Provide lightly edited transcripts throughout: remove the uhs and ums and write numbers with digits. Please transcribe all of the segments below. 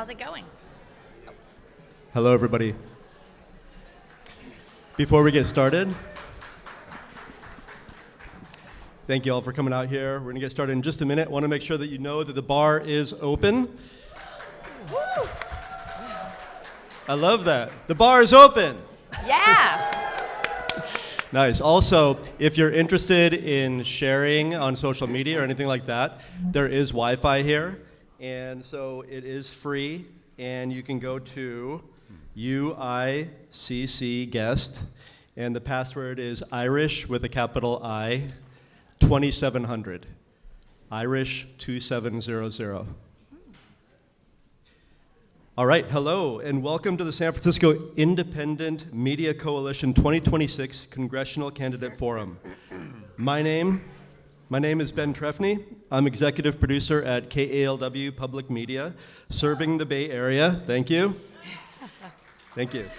How's it going? Hello, everybody. Before we get started, thank you all for coming out here. We're going to get started in just a minute. I want to make sure that you know that the bar is open. Woo! I love that. The bar is open. Yeah. Nice. Also, if you're interested in sharing on social media or anything like that, there is Wi-Fi here. And so it is free. And you can go to UICC guest. And the password is Irish with a capital I, 2700. Irish 2700. All right, hello, and welcome to the San Francisco Independent Media Coalition 2026 Congressional Candidate Forum. My name is Ben Trefny. I'm executive producer at KALW Public Media, serving the Bay Area. Thank you. Thank you.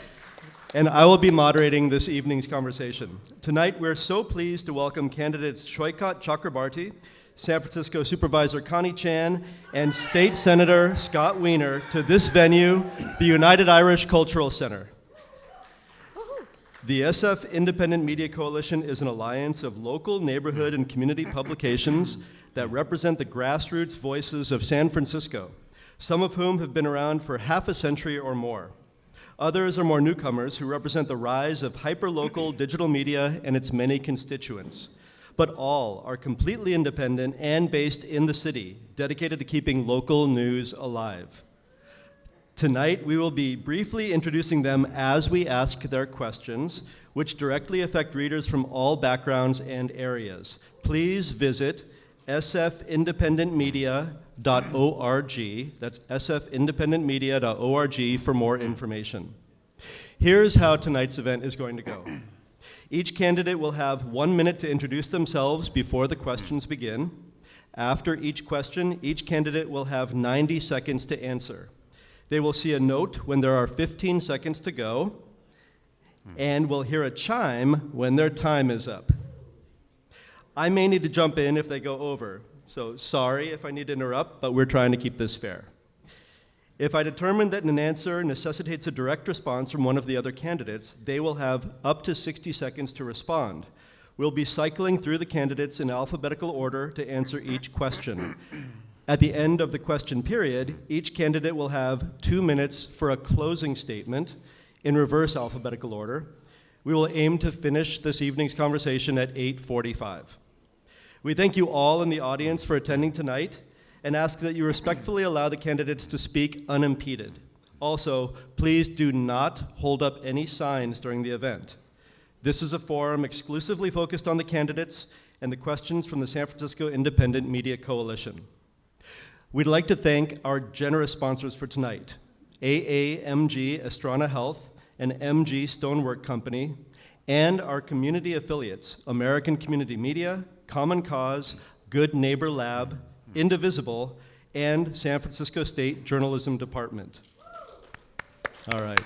And I will be moderating this evening's conversation. Tonight, we're so pleased to welcome candidates Shoykot Chakrabarti, San Francisco Supervisor Connie Chan, and State Senator Scott Wiener to this venue, the United Irish Cultural Center. The SF Independent Media Coalition is an alliance of local, neighborhood, and community publications that represent the grassroots voices of San Francisco, some of whom have been around for half a century or more. Others are more newcomers who represent the rise of hyperlocal digital media and its many constituents. But all are completely independent and based in the city, dedicated to keeping local news alive. Tonight, we will be briefly introducing them as we ask their questions, which directly affect readers from all backgrounds and areas. Please visit sfindependentmedia.org, that's sfindependentmedia.org for more information. Here's how tonight's event is going to go. Each candidate will have 1 minute to introduce themselves before the questions begin. After each question, each candidate will have 90 seconds to answer. They will see a note when there are 15 seconds to go, and will hear a chime when their time is up. I may need to jump in if they go over, so sorry if I need to interrupt, but we're trying to keep this fair. If I determine that an answer necessitates a direct response from one of the other candidates, they will have up to 60 seconds to respond. We'll be cycling through the candidates in alphabetical order to answer each question. At the end of the question period, each candidate will have 2 minutes for a closing statement in reverse alphabetical order. We will aim to finish this evening's conversation at 8:45. We thank you all in the audience for attending tonight, and ask that you respectfully allow the candidates to speak unimpeded. Also, please do not hold up any signs during the event. This is a forum exclusively focused on the candidates and the questions from the San Francisco Independent Media Coalition. We'd like to thank our generous sponsors for tonight, AAMG Estrana Health and MG Stonework Company, and our community affiliates, American Community Media, Common Cause, Good Neighbor Lab, Indivisible, and San Francisco State Journalism Department. All right.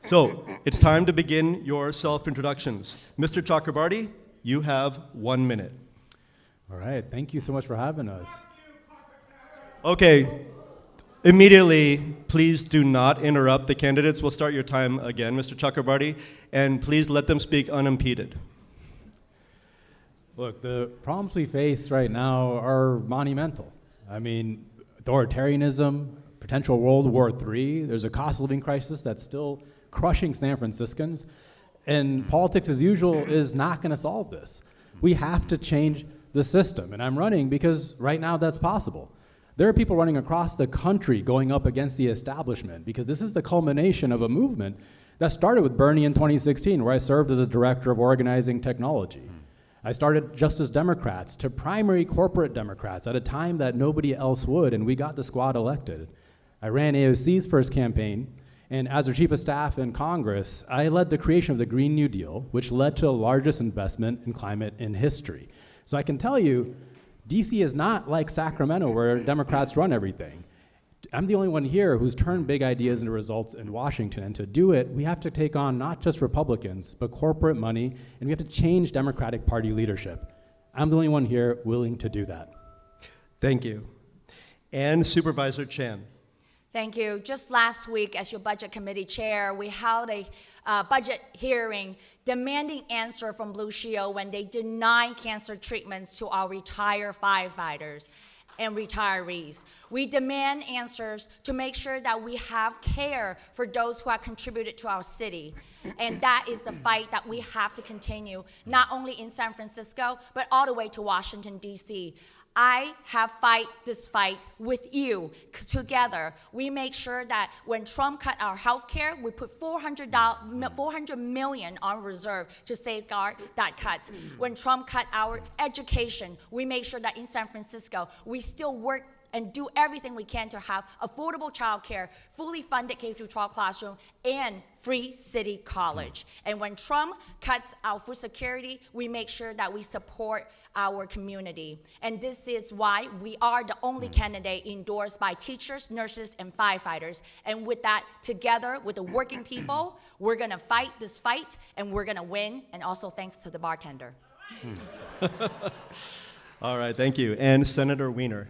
So, it's time to begin your self-introductions. Mr. Chakrabarti, you have 1 minute. All right, thank you so much for having us. Okay, immediately, please do not interrupt the candidates. We'll start your time again, Mr. Chakrabarti, and please let them speak unimpeded. Look, the problems we face right now are monumental. I mean, authoritarianism, potential World War III, there's a cost of living crisis that's still crushing San Franciscans, and politics as usual is not gonna solve this. We have to change the system, and I'm running because right now that's possible. There are people running across the country going up against the establishment because this is the culmination of a movement that started with Bernie in 2016, where I served as a director of organizing technology. I started Justice Democrats to primary corporate Democrats at a time that nobody else would, and we got the squad elected. I ran AOC's first campaign, and as her chief of staff in Congress, I led the creation of the Green New Deal, which led to the largest investment in climate in history. So I can tell you, DC is not like Sacramento where Democrats run everything. I'm the only one here who's turned big ideas into results in Washington, and to do it, we have to take on not just Republicans, but corporate money, and we have to change Democratic Party leadership. I'm the only one here willing to do that. Thank you. And Supervisor Chan. Thank you. Just last week, as your Budget Committee Chair, we held a budget hearing demanding answer from Blue Shield when they deny cancer treatments to our retired firefighters and retirees. We demand answers to make sure that we have care for those who have contributed to our city. And that is the fight that we have to continue, not only in San Francisco, but all the way to Washington, D.C. I have fight this fight with you together. We make sure that when Trump cut our health care, we put $400 million on reserve to safeguard that cut. When Trump cut our education, we make sure that in San Francisco, we still work and do everything we can to have affordable childcare, fully funded K-12 classroom, and free city college. And when Trump cuts our food security, we make sure that we support our community. And this is why we are the only candidate endorsed by teachers, nurses, and firefighters. And with that, together with the working people, we're gonna fight this fight, and we're gonna win, and also thanks to the bartender. All right, thank you. And Senator Wiener.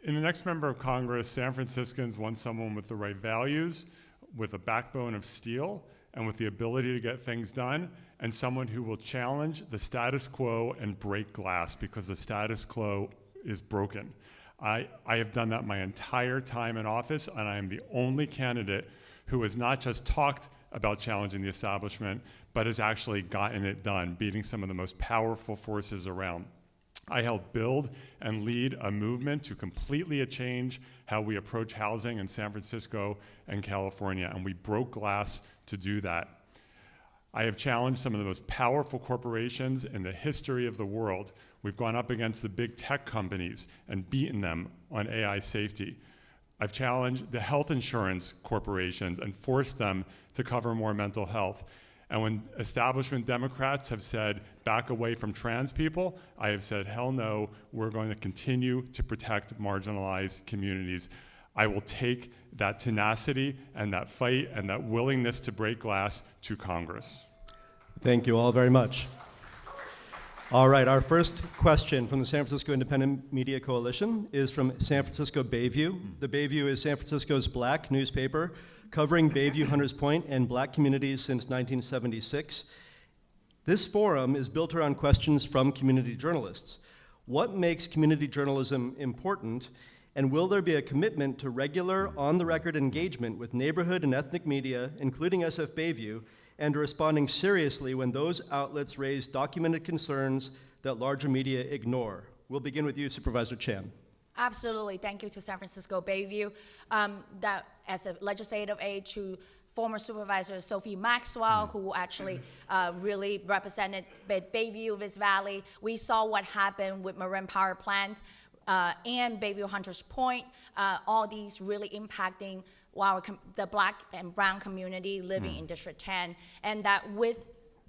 In the next member of Congress, San Franciscans want someone with the right values, with a backbone of steel, and with the ability to get things done, and someone who will challenge the status quo and break glass, because the status quo is broken. I have done that my entire time in office, and I am the only candidate who has not just talked about challenging the establishment, but has actually gotten it done, beating some of the most powerful forces around. I helped build and lead a movement to completely change how we approach housing in San Francisco and California, and we broke glass to do that. I have challenged some of the most powerful corporations in the history of the world. We've gone up against the big tech companies and beaten them on AI safety. I've challenged the health insurance corporations and forced them to cover more mental health. And when establishment Democrats have said, back away from trans people, I have said, hell no, we're going to continue to protect marginalized communities. I will take that tenacity and that fight and that willingness to break glass to Congress. Thank you all very much. All right, our first question from the San Francisco Independent Media Coalition is from San Francisco Bayview. The Bayview is San Francisco's black newspaper covering Bayview, Hunters Point, and black communities since 1976. This forum is built around questions from community journalists. What makes community journalism important, and will there be a commitment to regular, on-the-record engagement with neighborhood and ethnic media, including SF Bayview, and responding seriously when those outlets raise documented concerns that larger media ignore? We'll begin with you, Supervisor Chan. Absolutely. Thank you to San Francisco Bayview. That as a legislative aide to former Supervisor Sophie Maxwell, who actually really represented Bayview, Viz Valley. We saw what happened with Marin Power Plant and Bayview Hunters Point, all these really impacting the black and brown community living in District 10, and that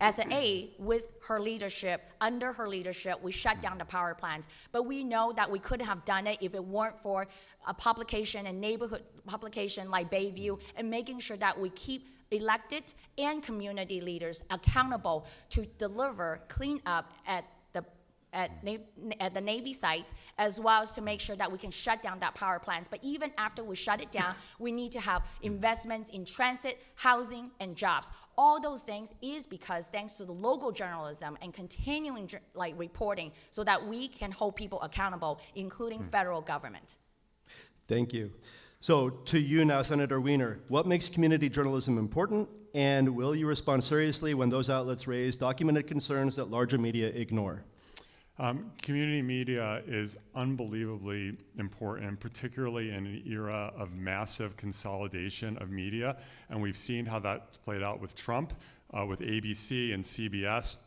as an aide, with her leadership, under her leadership, we shut down the power plant. But we know that we couldn't have done it if it weren't for a publication, a neighborhood publication like Bayview, and making sure that we keep elected and community leaders accountable to deliver cleanup at the Navy sites, as well as to make sure that we can shut down that power plant. But even after we shut it down, we need to have investments in transit, housing, and jobs. All those things is because thanks to the local journalism and continuing reporting, so that we can hold people accountable, including federal government. Thank you. So to you now, Senator Wiener, what makes community journalism important, and will you respond seriously when those outlets raise documented concerns that larger media ignore? Community media is unbelievably important, particularly in an era of massive consolidation of media. And we've seen how that's played out with Trump, with ABC and CBS,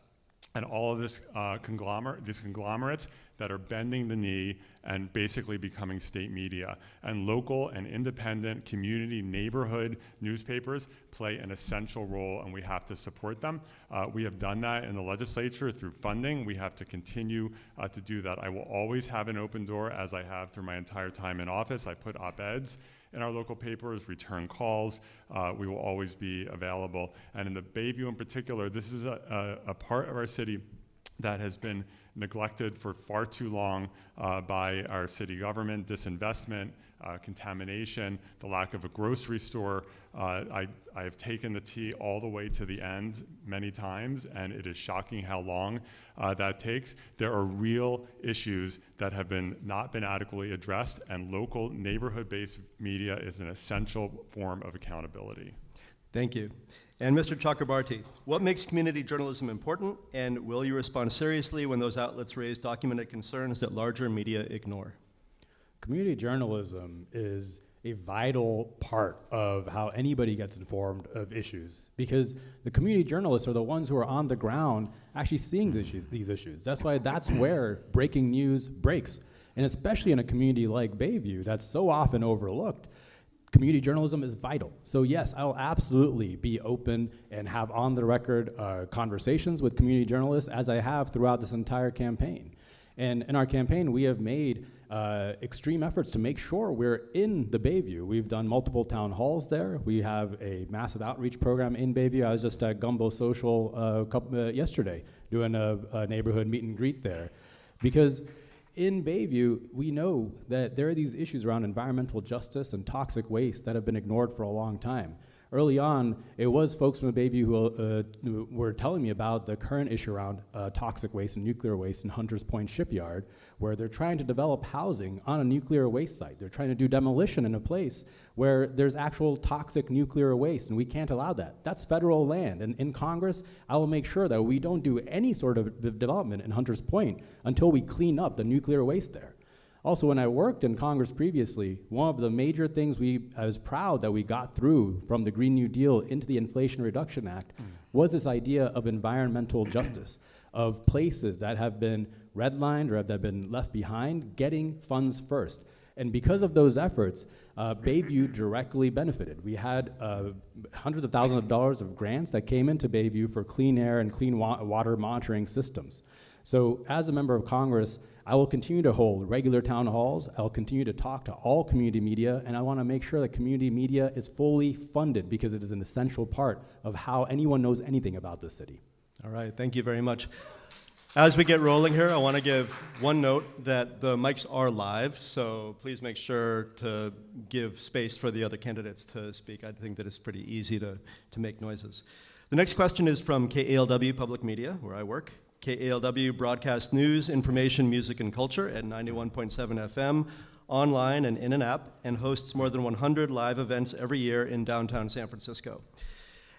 and all of these conglomerates that are bending the knee and basically becoming state media. And local and independent community neighborhood newspapers play an essential role, and we have to support them. We have done that in the legislature through funding. We have to continue to do that. I will always have an open door, as I have through my entire time in office. I put op-eds in our local papers, return calls. We will always be available. And in the Bayview in particular, this is a part of our city that has been neglected for far too long by our city government: disinvestment, contamination, the lack of a grocery store. I have taken the T all the way to the end many times, and it is shocking how long that takes. There are real issues that have not been adequately addressed, and local neighborhood-based media is an essential form of accountability. Thank you. And Mr. Chakrabarty, what makes community journalism important, and will you respond seriously when those outlets raise documented concerns that larger media ignore? Community journalism is a vital part of how anybody gets informed of issues, because the community journalists are the ones who are on the ground actually seeing these issues. That's where breaking news breaks. And especially in a community like Bayview that's so often overlooked, community journalism is vital. So yes, I will absolutely be open and have on the record conversations with community journalists, as I have throughout this entire campaign. And in our campaign, we have made extreme efforts to make sure we're in the Bayview. We've done multiple town halls there. We have a massive outreach program in Bayview. I was just at Gumbo Social yesterday doing a neighborhood meet and greet there. Because in Bayview, we know that there are these issues around environmental justice and toxic waste that have been ignored for a long time. Early on, it was folks from Bayview who were telling me about the current issue around toxic waste and nuclear waste in Hunters Point Shipyard, where they're trying to develop housing on a nuclear waste site. They're trying to do demolition in a place where there's actual toxic nuclear waste, and we can't allow that. That's federal land, and in Congress, I will make sure that we don't do any sort of development in Hunters Point until we clean up the nuclear waste there. Also, when I worked in Congress previously, one of the major things I was proud that we got through from the Green New Deal into the Inflation Reduction Act was this idea of environmental justice, of places that have been redlined or that have been left behind, getting funds first. And because of those efforts, Bayview directly benefited. We had hundreds of thousands of dollars of grants that came into Bayview for clean air and clean water monitoring systems. So as a member of Congress, I will continue to hold regular town halls. I'll continue to talk to all community media, and I want to make sure that community media is fully funded, because it is an essential part of how anyone knows anything about this city. All right, thank you very much. As we get rolling here, I want to give one note that the mics are live, so please make sure to give space for the other candidates to speak. I think that it's pretty easy to make noises. The next question is from KALW Public Media, where I work. KALW broadcasts news, information, music, and culture at 91.7 FM, online and in an app, and hosts more than 100 live events every year in downtown San Francisco.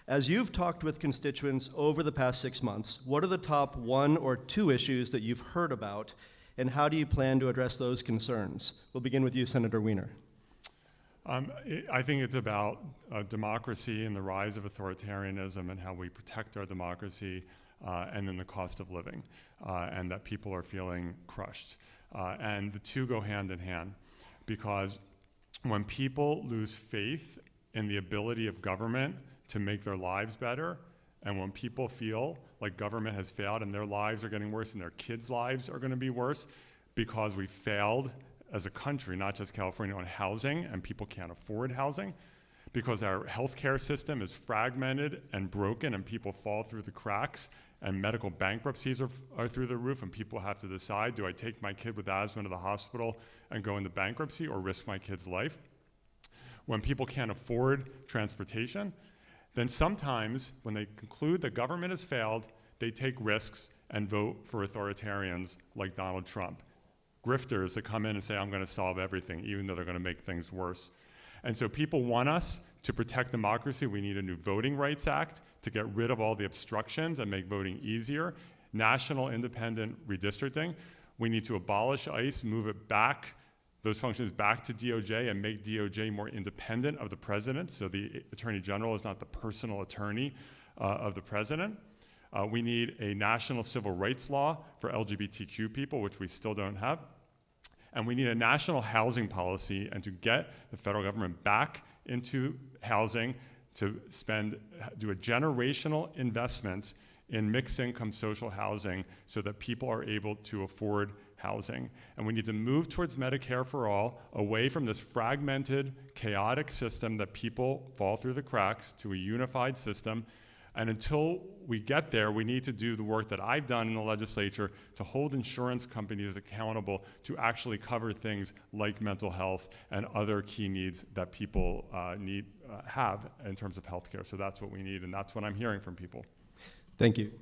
As you've talked with constituents over the past 6 months, what are the top 1 or 2 issues that you've heard about, and how do you plan to address those concerns? We'll begin with you, Senator Wiener. I think it's about democracy and the rise of authoritarianism and how we protect our democracy, and then the cost of living, and that people are feeling crushed. And the two go hand in hand, because when people lose faith in the ability of government to make their lives better, and when people feel like government has failed and their lives are getting worse and their kids' lives are going to be worse because we failed as a country, not just California, on housing, and people can't afford housing, because our healthcare system is fragmented and broken and people fall through the cracks, and medical bankruptcies are through the roof, and people have to decide, do I take my kid with asthma to the hospital and go into bankruptcy or risk my kid's life? When people can't afford transportation, then sometimes when they conclude that government has failed, they take risks and vote for authoritarians like Donald Trump. Grifters that come in and say, I'm going to solve everything, even though they're going to make things worse. And so people want us to protect democracy. We need a new Voting Rights Act to get rid of all the obstructions and make voting easier. National independent redistricting. We need to abolish ICE, move it back, those functions back to DOJ, and make DOJ more independent of the president, so the Attorney General is not the personal attorney of the president. We need a national civil rights law for LGBTQ people, which we still don't have. And we need a national housing policy, and to get the federal government back into housing, to do a generational investment in mixed income social housing so that people are able to afford housing. And we need to move towards Medicare for all, away from this fragmented, chaotic system that people fall through the cracks, to a unified system. And until we get there, we need to do the work that I've done in the legislature to hold insurance companies accountable to actually cover things like mental health and other key needs that people have in terms of healthcare. So that's what we need, and that's what I'm hearing from people. Thank you.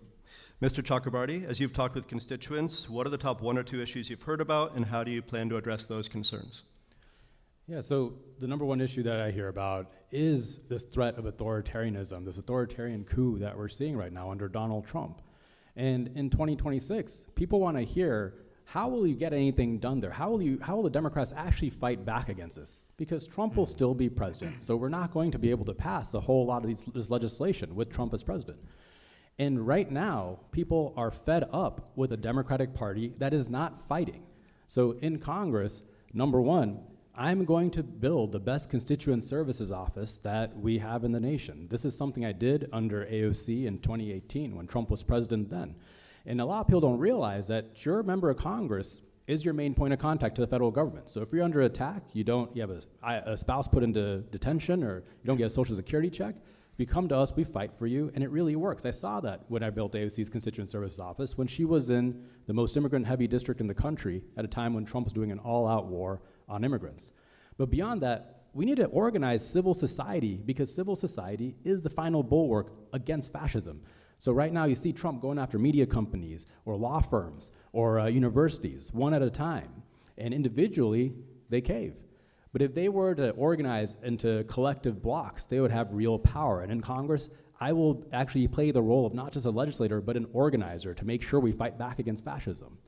Mr. Chakrabarty, as you've talked with constituents, what are the top 1 or 2 issues you've heard about, and how do you plan to address those concerns? Yeah, so the number one issue that I hear about is this threat of authoritarianism, this authoritarian coup that we're seeing right now under Donald Trump. And in 2026, people want to hear, how will you get anything done there? How will the Democrats actually fight back against this? Because Trump will still be president, so we're not going to be able to pass a whole lot of this legislation with Trump as president. And right now, people are fed up with a Democratic Party that is not fighting. So in Congress, number one, I'm going to build the best constituent services office that we have in the nation. This is something I did under AOC in 2018 when Trump was president then. And a lot of people don't realize that your member of Congress is your main point of contact to the federal government. So if you're under attack, you have a spouse put into detention, or you don't get a Social Security check, if you come to us, we fight for you, and it really works. I saw that when I built AOC's Constituent Services Office, when she was in the most immigrant-heavy district in the country at a time when Trump was doing an all-out war on immigrants. But beyond that, we need to organize civil society, because civil society is the final bulwark against fascism. So right now, you see Trump going after media companies or law firms or universities, one at a time, and individually, they cave. But if they were to organize into collective blocks, they would have real power. And in Congress, I will actually play the role of not just a legislator, but an organizer to make sure we fight back against fascism.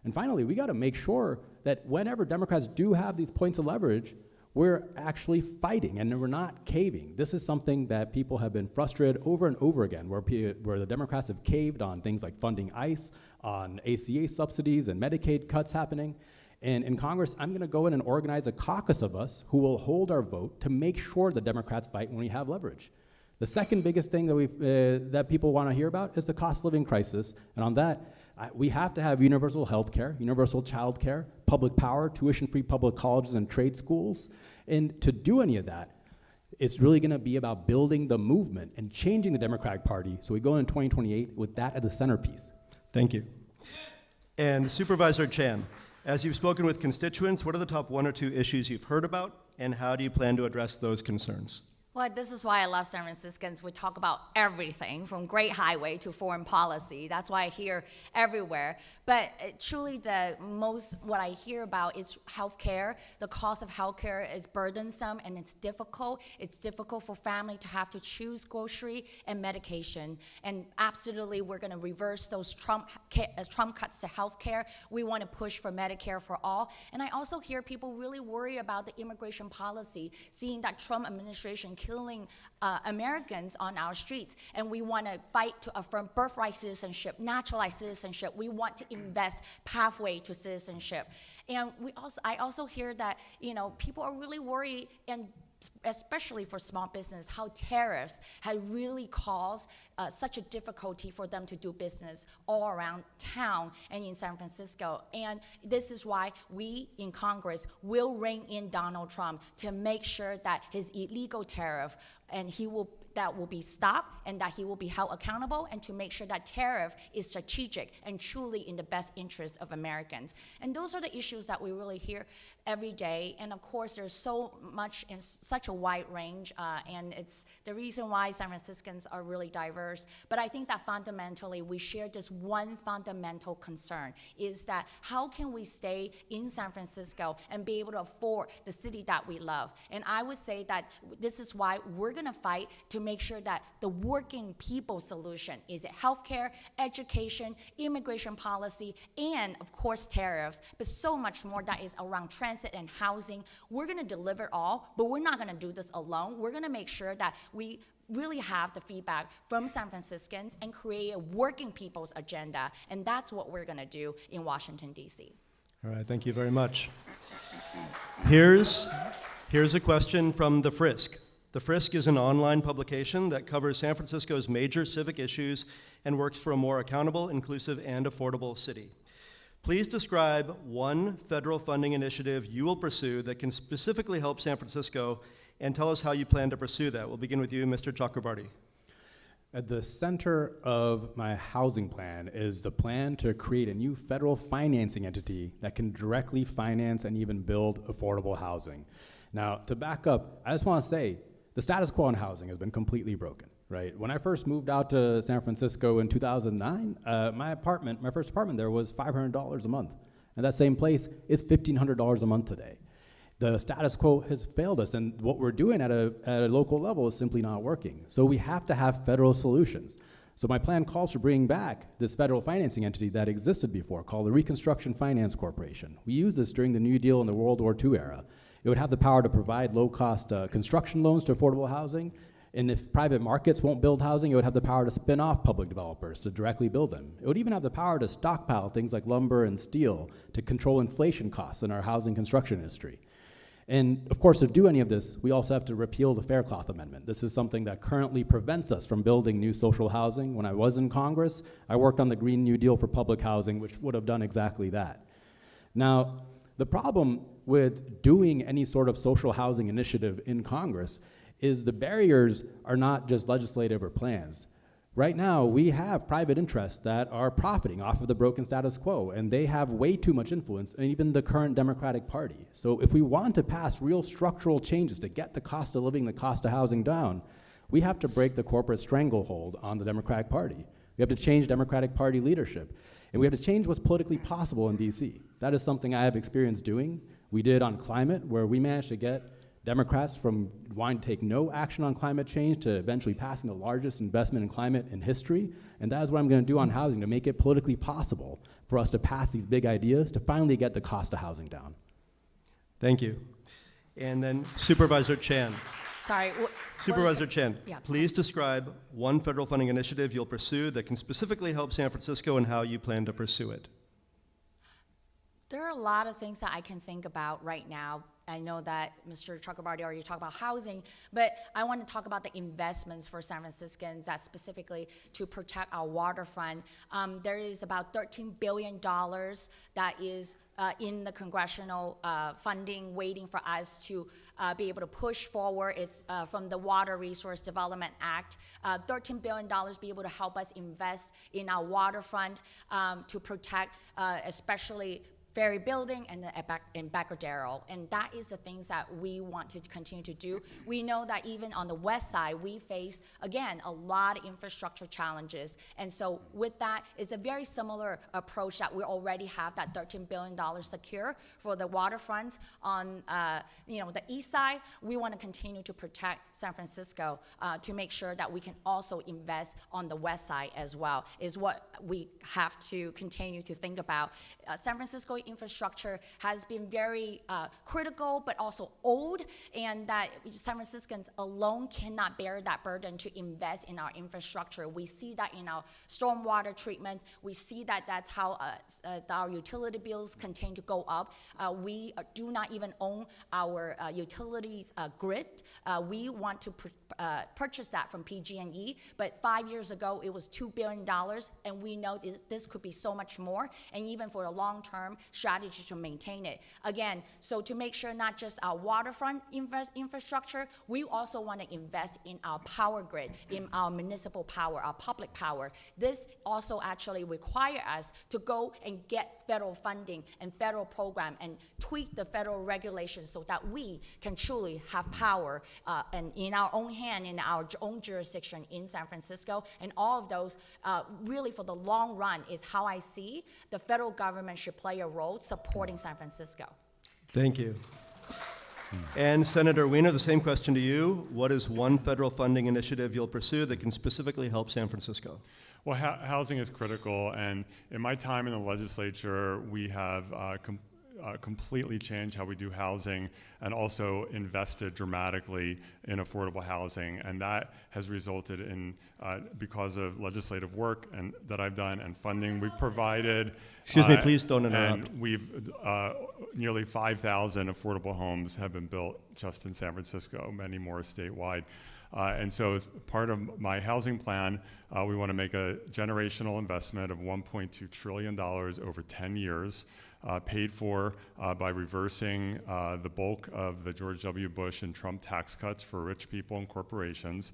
And finally, we gotta make sure that whenever Democrats do have these points of leverage, we're actually fighting and we're not caving. This is something that people have been frustrated over and over again, where the Democrats have caved on things like funding ICE, on ACA subsidies and Medicaid cuts happening. And in Congress, I'm gonna go in and organize a caucus of us who will hold our vote to make sure the Democrats fight when we have leverage. The second biggest thing that that people wanna hear about is the cost of living crisis. And on that, we have to have universal health care, universal child care, public power, tuition-free public colleges and trade schools. And to do any of that, it's really gonna be about building the movement and changing the Democratic Party, so we go in 2028 with that as the centerpiece. Thank you. And Supervisor Chan, as you've spoken with constituents, what are the top 1 or 2 issues you've heard about, and how do you plan to address those concerns? Well, this is why I love San Franciscans. We talk about everything from Great Highway to foreign policy. That's why I hear everywhere. But truly what I hear about is healthcare. The cost of healthcare is burdensome and it's difficult. It's difficult for family to have to choose grocery and medication. And absolutely, we're gonna reverse those Trump cuts to healthcare. We wanna push for Medicare for all. And I also hear people really worry about the immigration policy, seeing that Trump administration killing Americans on our streets, and we want to fight to affirm birthright citizenship, naturalized citizenship. We want to invest pathway to citizenship, and I also hear that people are really worried, and especially for small business, how tariffs have really caused such a difficulty for them to do business all around town and in San Francisco. And this is why we in Congress will rein in Donald Trump to make sure that his illegal tariff that will be stopped and that he will be held accountable, and to make sure that tariff is strategic and truly in the best interest of Americans. And those are the issues that we really hear every day. And of course, there's so much in such a wide range, and it's the reason why San Franciscans are really diverse. But I think that fundamentally we share this one fundamental concern, is that how can we stay in San Francisco and be able to afford the city that we love? And I would say that this is why we're gonna fight to make sure that the working people solution is healthcare, education, immigration policy, and of course tariffs, but so much more that is around transit and housing. We're gonna deliver all, but we're not gonna do this alone. We're gonna make sure that we really have the feedback from San Franciscans and create a working people's agenda, and that's what we're gonna do in Washington, D.C. All right, thank you very much. Here's a question from The Frisk. The Frisk is an online publication that covers San Francisco's major civic issues and works for a more accountable, inclusive, and affordable city. Please describe one federal funding initiative you will pursue that can specifically help San Francisco, and tell us how you plan to pursue that. We'll begin with you, Mr. Chakrabarty. At the center of my housing plan is the plan to create a new federal financing entity that can directly finance and even build affordable housing. Now, to back up, I just want to say the status quo in housing has been completely broken, right? When I first moved out to San Francisco in 2009, my first apartment there was $500 a month. And that same place is $1,500 a month today. The status quo has failed us, and what we're doing at a local level is simply not working. So we have to have federal solutions. So my plan calls for bringing back this federal financing entity that existed before, called the Reconstruction Finance Corporation. We used this during the New Deal and the World War II era. It would have the power to provide low-cost construction loans to affordable housing, and if private markets won't build housing, it would have the power to spin off public developers to directly build them. It would even have the power to stockpile things like lumber and steel to control inflation costs in our housing construction industry. And of course, to do any of this, we also have to repeal the Faircloth Amendment. This is something that currently prevents us from building new social housing. When I was in Congress, I worked on the Green New Deal for public housing, which would have done exactly that. Now, the problem with doing any sort of social housing initiative in Congress is the barriers are not just legislative or plans. Right now, we have private interests that are profiting off of the broken status quo, and they have way too much influence in even the current Democratic Party. So if we want to pass real structural changes to get the cost of living, the cost of housing down, we have to break the corporate stranglehold on the Democratic Party. We have to change Democratic Party leadership, and we have to change what's politically possible in DC. That is something I have experience doing. We did on climate, where we managed to get Democrats from wanting to take no action on climate change to eventually passing the largest investment in climate in history. And that is what I'm going to do on housing, to make it politically possible for us to pass these big ideas to finally get the cost of housing down. Thank you. And then Supervisor Chan. Sorry. Supervisor Chan, Yeah. please describe one federal funding initiative you'll pursue that can specifically help San Francisco and how you plan to pursue it. There are a lot of things that I can think about right now. I know that Mr. Chakrabarty already talked about housing, but I want to talk about the investments for San Franciscans, specifically to protect our waterfront. There is about $13 billion that is in the congressional funding waiting for us to be able to push forward. It's from the Water Resource Development Act. $13 billion be able to help us invest in our waterfront to protect especially ferry building and the Embarcadero, and that is the things that we want to continue to do. We know that even on the west side, we face, again, a lot of infrastructure challenges, and so with that, it's a very similar approach that we already have, that $13 billion secure for the waterfront. On the east side, we want to continue to protect San Francisco to make sure that we can also invest on the west side as well, is what we have to continue to think about. San Francisco infrastructure has been very critical, but also old, and that San Franciscans alone cannot bear that burden to invest in our infrastructure. We see that in our stormwater treatment. We see that that's how our utility bills continue to go up. We do not even own our utilities grid. We want to purchase that from PG&E, but 5 years ago it was $2 billion, and we know this could be so much more, and even for a long-term strategy to maintain it. Again, so to make sure not just our waterfront infrastructure, we also want to invest in our power grid, in our municipal power, our public power. This also actually requires us to go and get federal funding and federal program and tweak the federal regulations so that we can truly have power and in our own hand, in our own jurisdiction in San Francisco. And all of those really for the long run is how I see the federal government should play a role supporting San Francisco. Thank you. And Senator Wiener, the same question to you. What is one federal funding initiative you'll pursue that can specifically help San Francisco? Well, housing is critical, and in my time in the legislature, we have completely changed how we do housing and also invested dramatically in affordable housing, and that has resulted in, because of legislative work and that I've done and funding we've provided. Excuse me, please don't interrupt. And we've, nearly 5,000 affordable homes have been built just in San Francisco, many more statewide. And so as part of my housing plan, we want to make a generational investment of $1.2 trillion over 10 years. paid for by reversing the bulk of the George W. Bush and Trump tax cuts for rich people and corporations,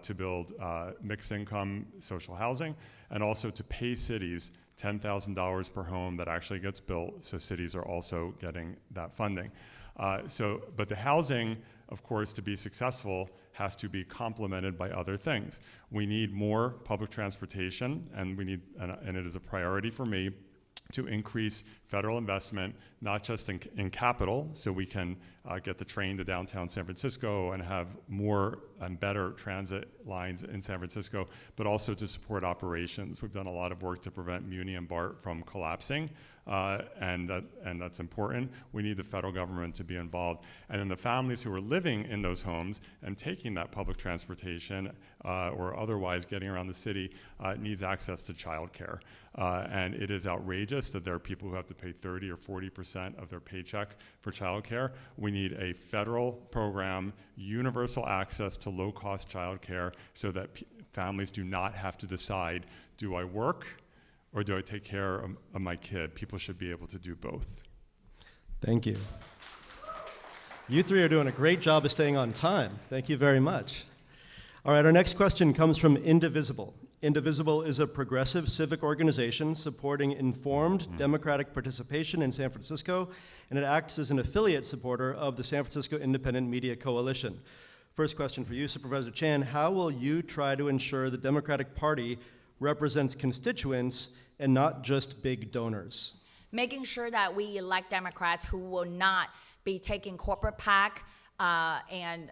to build mixed income social housing, and also to pay cities $10,000 per home that actually gets built, so cities are also getting that funding. But the housing, of course, to be successful, has to be complemented by other things. We need more public transportation, and and it is a priority for me to increase federal investment, not just in capital, so we can get the train to downtown San Francisco and have more and better transit lines in San Francisco, but also to support operations. We've done a lot of work to prevent Muni and BART from collapsing, and that's important. We need the federal government to be involved. And then the families who are living in those homes and taking that public transportation or otherwise getting around the city needs access to childcare. And it is outrageous that there are people who have to pay 30 or 40% of their paycheck for childcare. We need a federal program, universal access to low-cost childcare, so that families do not have to decide, do I work or do I take care of my kid? People should be able to do both. Thank you. You three are doing a great job of staying on time. Thank you very much. All right, our next question comes from Indivisible. Indivisible is a progressive civic organization supporting informed democratic participation in San Francisco, and it acts as an affiliate supporter of the San Francisco Independent Media Coalition. First question for you, Supervisor Chan. How will you try to ensure the Democratic Party represents constituents and not just big donors? Making sure that we elect Democrats who will not be taking corporate PAC and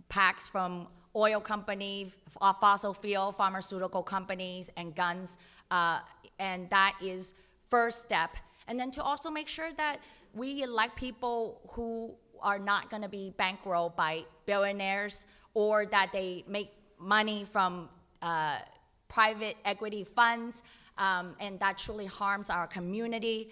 PACs from oil companies, fossil fuel, pharmaceutical companies, and guns, and that is first step. And then to also make sure that we elect people who are not going to be bankrolled by billionaires, or that they make money from private equity funds, and that truly harms our community.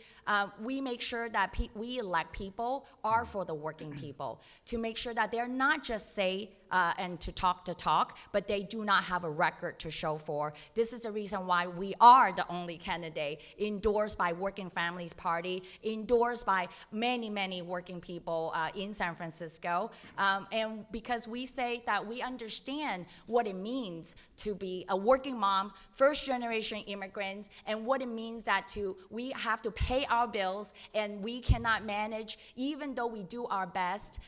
We make sure that we elect people are for the working people, to make sure that they're not just say and to talk, but they do not have a record to show for. This is the reason why we are the only candidate endorsed by Working Families Party, endorsed by many, many working people in San Francisco, and because we say that we understand what it means to be a working mom, first-generation immigrants, and what it means that we have to pay our bills, and we cannot manage, even though we do our best,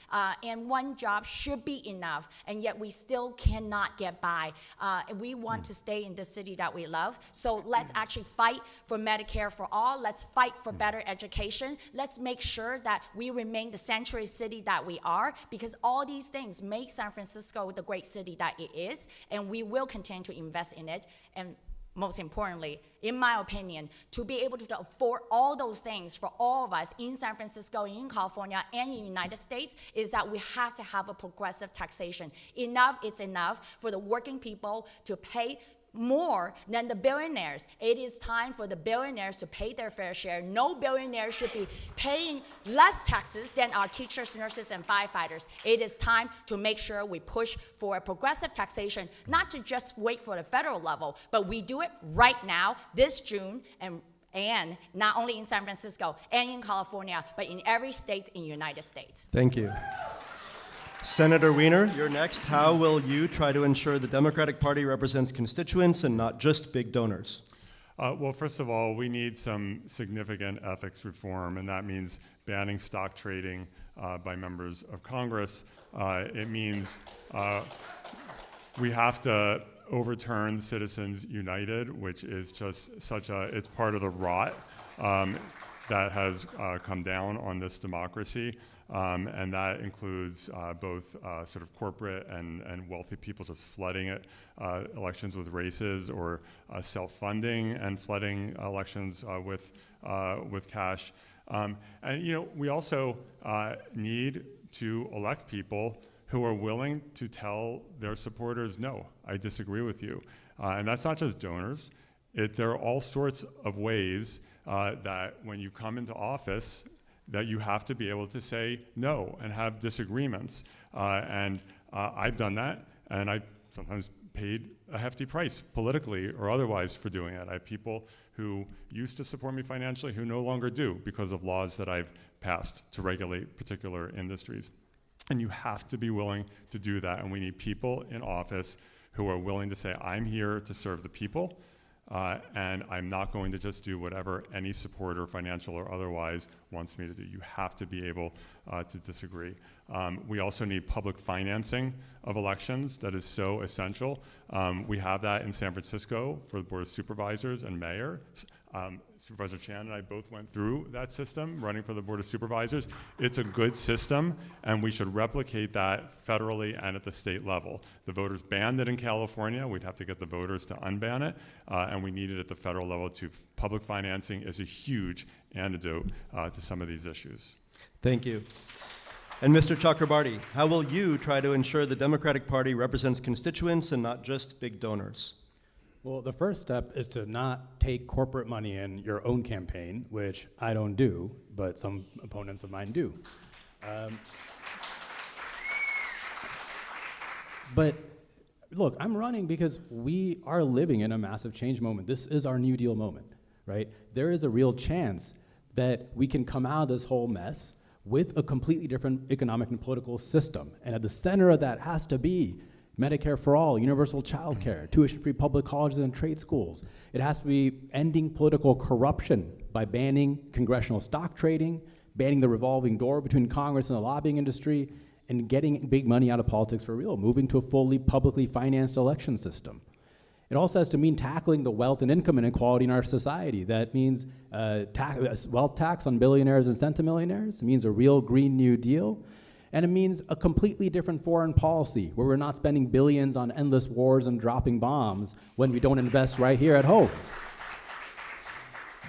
and one job should be enough, and yet we still cannot get by. We want to stay in the city that we love, so let's actually fight for Medicare for all. Let's fight for better education. Let's make sure that we remain the sanctuary city that we are, because all these things make San Francisco the great city that it is, and we will continue to invest in it. And most importantly, in my opinion, to be able to afford all those things for all of us in San Francisco, in California, and in the United States, is that we have to have a progressive taxation. Enough is enough for the working people to pay more than the billionaires. It is time for the billionaires to pay their fair share. No billionaire should be paying less taxes than our teachers, nurses, and firefighters. It is time to make sure we push for a progressive taxation, not to just wait for the federal level, but we do it right now, this June, and not only in San Francisco and in California, but in every state in the United States. Thank you. Senator Wiener, you're next. How will you try to ensure the Democratic Party represents constituents and not just big donors? Well, first of all, we need some significant ethics reform, and that means banning stock trading by members of Congress. It means we have to overturn Citizens United, which is just it's part of the rot that has come down on this democracy. And that includes both sort of corporate and wealthy people just flooding it, elections with races, or self-funding and flooding elections with cash. And we also need to elect people who are willing to tell their supporters, no, I disagree with you. And that's not just donors. There are all sorts of ways that when you come into office, that you have to be able to say no and have disagreements. And I've done that, and I sometimes paid a hefty price politically or otherwise for doing it. I have people who used to support me financially who no longer do because of laws that I've passed to regulate particular industries. And you have to be willing to do that, and we need people in office who are willing to say, I'm here to serve the people, and I'm not going to just do whatever any supporter, financial or otherwise, wants me to do. You have to be able to disagree. We also need public financing of elections. That is so essential. We have that in San Francisco for the Board of Supervisors and Mayor. Supervisor Chan and I both went through that system, running for the Board of Supervisors. It's a good system, and we should replicate that federally and at the state level. The voters banned it in California. We'd have to get the voters to unban it, and we need it at the federal level too. Public financing is a huge antidote to some of these issues. Thank you. And Mr. Chakrabarty, how will you try to ensure the Democratic Party represents constituents and not just big donors? Well, the first step is to not take corporate money in your own campaign, which I don't do, but some opponents of mine do. But look, I'm running because we are living in a massive change moment. This is our New Deal moment, right? There is a real chance that we can come out of this whole mess with a completely different economic and political system. And at the center of that has to be Medicare for all, universal child care, tuition-free public colleges and trade schools. It has to be ending political corruption by banning congressional stock trading, banning the revolving door between Congress and the lobbying industry, and getting big money out of politics for real, moving to a fully publicly financed election system. It also has to mean tackling the wealth and income inequality in our society. That means wealth tax on billionaires and centimillionaires. It means a real Green New Deal. And it means a completely different foreign policy where we're not spending billions on endless wars and dropping bombs when we don't invest right here at home.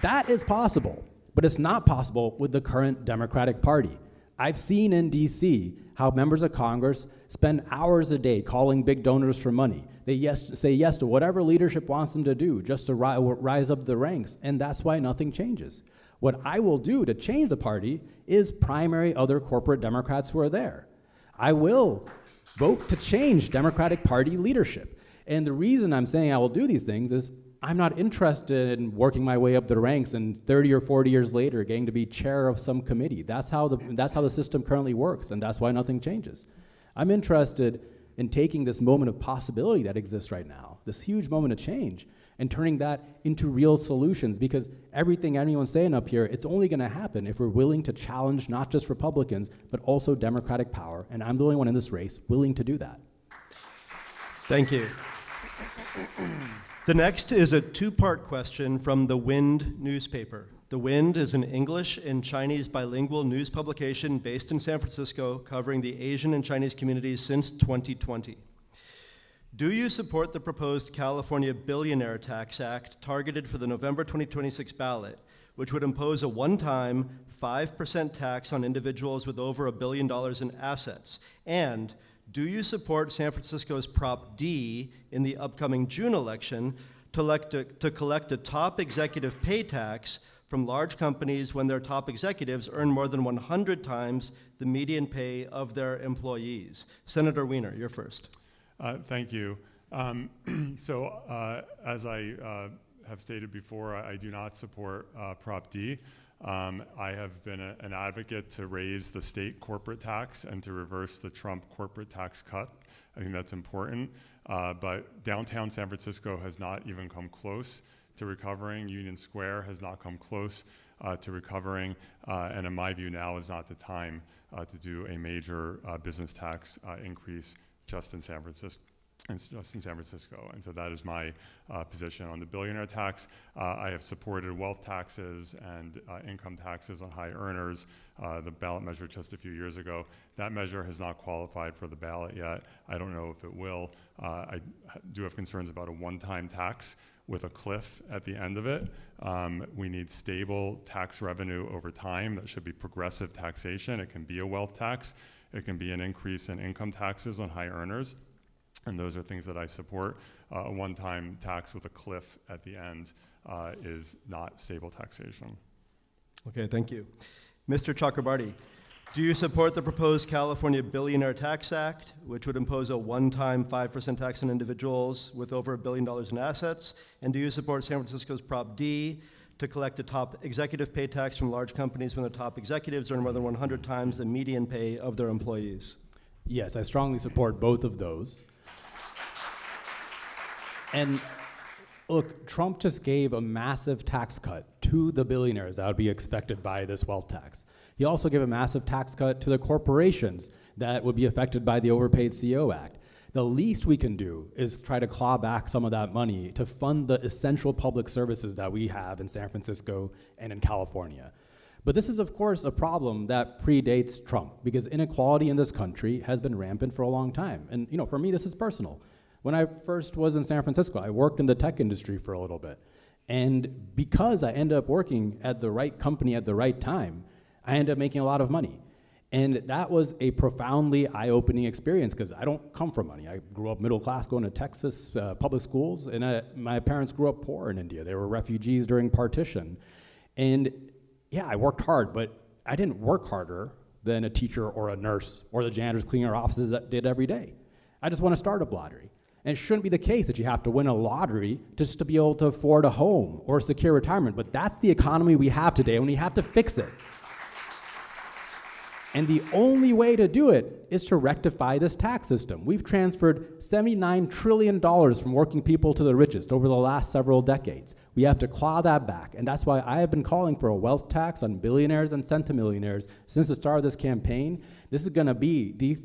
That is possible, but it's not possible with the current Democratic Party. I've seen in DC how members of Congress spend hours a day calling big donors for money. They say yes to whatever leadership wants them to do just to rise up the ranks, and that's why nothing changes. What I will do to change the party is primary other corporate Democrats who are there. I will vote to change Democratic Party leadership. And the reason I'm saying I will do these things is I'm not interested in working my way up the ranks and 30 or 40 years later getting to be chair of some committee. That's how the system currently works, and that's why nothing changes. I'm interested in taking this moment of possibility that exists right now, this huge moment of change, and turning that into real solutions, because everything anyone's saying up here, it's only gonna happen if we're willing to challenge not just Republicans, but also Democratic power, and I'm the only one in this race willing to do that. Thank you. The next is a two-part question from The Wind newspaper. The Wind is an English and Chinese bilingual news publication based in San Francisco, covering the Asian and Chinese communities since 2020. Do you support the proposed California Billionaire Tax Act targeted for the November 2026 ballot, which would impose a one-time 5% tax on individuals with over $1 billion in assets? And do you support San Francisco's Prop D in the upcoming June election to collect a top executive pay tax from large companies when their top executives earn more than 100 times the median pay of their employees? Senator Wiener, you're first. Thank you. As I have stated before, I do not support Prop D. I have been an advocate to raise the state corporate tax and to reverse the Trump corporate tax cut. I think that's important. But downtown San Francisco has not even come close to recovering. Union Square has not come close to recovering. And in my view, now is not the time to do a major business tax increase just in San Francisco. And so that is my position on the billionaire tax. I have supported wealth taxes and income taxes on high earners, the ballot measure just a few years ago. That measure has not qualified for the ballot yet. I don't know if it will. I do have concerns about a one-time tax with a cliff at the end of it. We need stable tax revenue over time. That should be progressive taxation. It can be a wealth tax. It can be an increase in income taxes on high earners. And those are things that I support. A one-time tax with a cliff at the end is not stable taxation. Okay, thank you. Mr. Chakrabarty, Do you support the proposed California Billionaire Tax Act, which would impose a one-time 5% tax on individuals with over $1 billion in assets? And do you support San Francisco's Prop D to collect a top executive pay tax from large companies when the top executives earn more than 100 times the median pay of their employees? Yes, I strongly support both of those. And look, Trump just gave a massive tax cut to the billionaires that would be expected by this wealth tax. He also gave a massive tax cut to the corporations that would be affected by the Overpaid CEO Act. The least we can do is try to claw back some of that money to fund the essential public services that we have in San Francisco and in California. But this is, of course, a problem that predates Trump, because inequality in this country has been rampant for a long time. And for me, this is personal. When I first was in San Francisco, I worked in the tech industry for a little bit. And because I ended up working at the right company at the right time, I ended up making a lot of money. And that was a profoundly eye-opening experience, because I don't come from money. I grew up middle class going to Texas public schools, and my parents grew up poor in India. They were refugees during partition. And yeah, I worked hard, but I didn't work harder than a teacher or a nurse or the janitors cleaning our offices that did every day. I just won a startup lottery. And it shouldn't be the case that you have to win a lottery just to be able to afford a home or a secure retirement. But that's the economy we have today, and we have to fix it. And the only way to do it is to rectify this tax system. We've transferred $79 trillion from working people to the richest over the last several decades. We have to claw that back, and that's why I have been calling for a wealth tax on billionaires and centimillionaires since the start of this campaign. This is gonna be the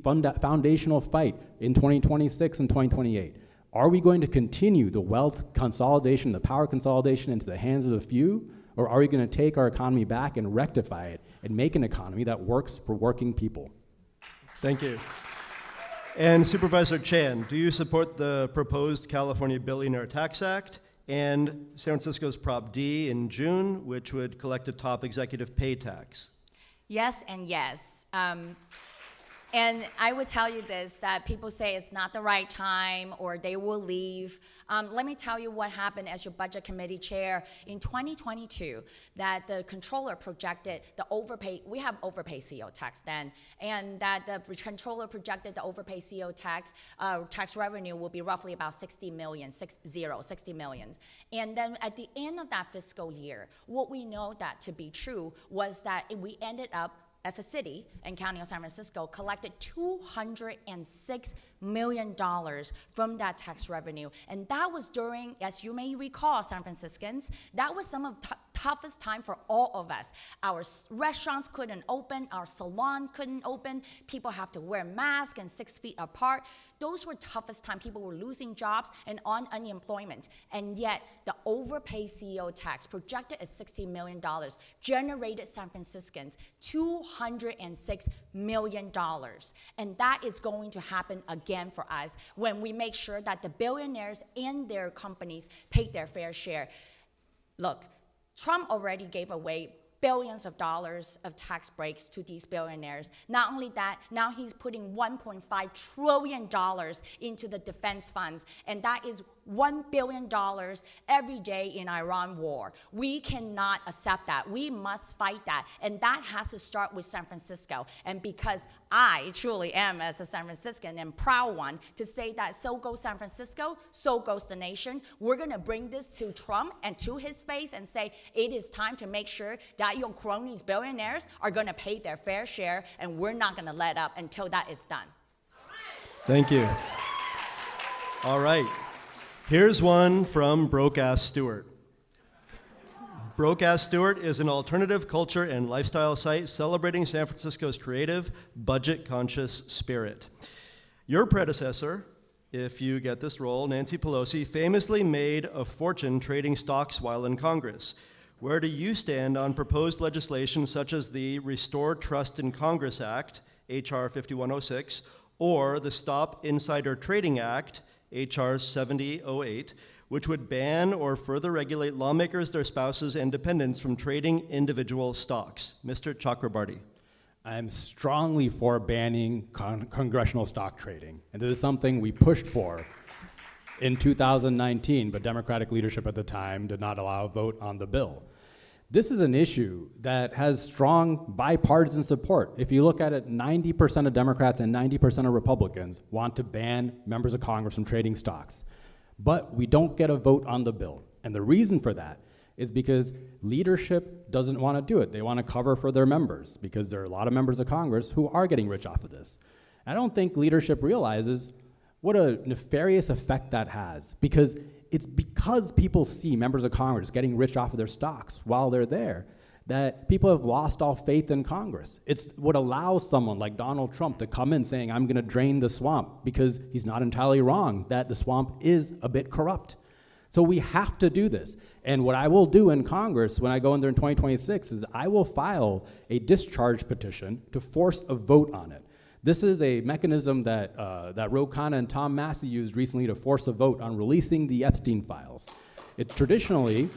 foundational fight in 2026 and 2028. Are we going to continue the wealth consolidation, the power consolidation into the hands of the few, or are we gonna take our economy back and rectify it and make an economy that works for working people? Thank you. And Supervisor Chan, do you support the proposed California Billionaire Tax Act and San Francisco's Prop D in June, which would collect a top executive pay tax? Yes and yes. And I would tell you this, that people say it's not the right time or they will leave. Let me tell you what happened as your budget committee chair in 2022, that the controller projected the overpay, we have overpay CEO tax then, and that the controller projected the overpay CEO tax revenue will be roughly about 60 million. And then at the end of that fiscal year, what we know that to be true was that we ended up as a city and county of San Francisco collected $206 million from that tax revenue. And that was during, as you may recall, San Franciscans, that was some of the toughest time for all of us. Our restaurants couldn't open, our salon couldn't open, people have to wear masks and 6 feet apart. Those were toughest time. People were losing jobs and on unemployment. And yet the overpay CEO tax projected at $60 million generated San Franciscans $206 million. And that is going to happen again for us when we make sure that the billionaires and their companies pay their fair share. Look, Trump already gave away billions of dollars of tax breaks to these billionaires. Not only that, now he's putting $1.5 trillion into the defense funds, and that is $1 billion every day in Iran war. We cannot accept that. We must fight that, and that has to start with San Francisco. And because I truly am, as a San Franciscan, and proud one, to say that so goes San Francisco, so goes the nation, we're gonna bring this to Trump and to his face and say, it is time to make sure that your cronies, billionaires, are gonna pay their fair share, and we're not gonna let up until that is done. Thank you. All right. Here's one from Broke-Ass Stewart. Broke-Ass Stewart is an alternative culture and lifestyle site celebrating San Francisco's creative, budget-conscious spirit. Your predecessor, if you get this role, Nancy Pelosi, famously made a fortune trading stocks while in Congress. Where do you stand on proposed legislation such as the Restore Trust in Congress Act, H.R. 5106, or the Stop Insider Trading Act, H.R. 7008, which would ban or further regulate lawmakers, their spouses, and dependents from trading individual stocks? Mr. Chakrabarty. I'm strongly for banning congressional stock trading, and this is something we pushed for in 2019, but Democratic leadership at the time did not allow a vote on the bill. This is an issue that has strong bipartisan support. If you look at it, 90% of Democrats and 90% of Republicans want to ban members of Congress from trading stocks. But we don't get a vote on the bill. And the reason for that is because leadership doesn't want to do it. They want to cover for their members because there are a lot of members of Congress who are getting rich off of this. I don't think leadership realizes what a nefarious effect that has, because it's because people see members of Congress getting rich off of their stocks while they're there that people have lost all faith in Congress. It's what allows someone like Donald Trump to come in saying, I'm going to drain the swamp, because he's not entirely wrong that the swamp is a bit corrupt. So we have to do this. And what I will do in Congress when I go in there in 2026 is I will file a discharge petition to force a vote on it. This is a mechanism that Ro Khanna and Tom Massey used recently to force a vote on releasing the Epstein files. It traditionally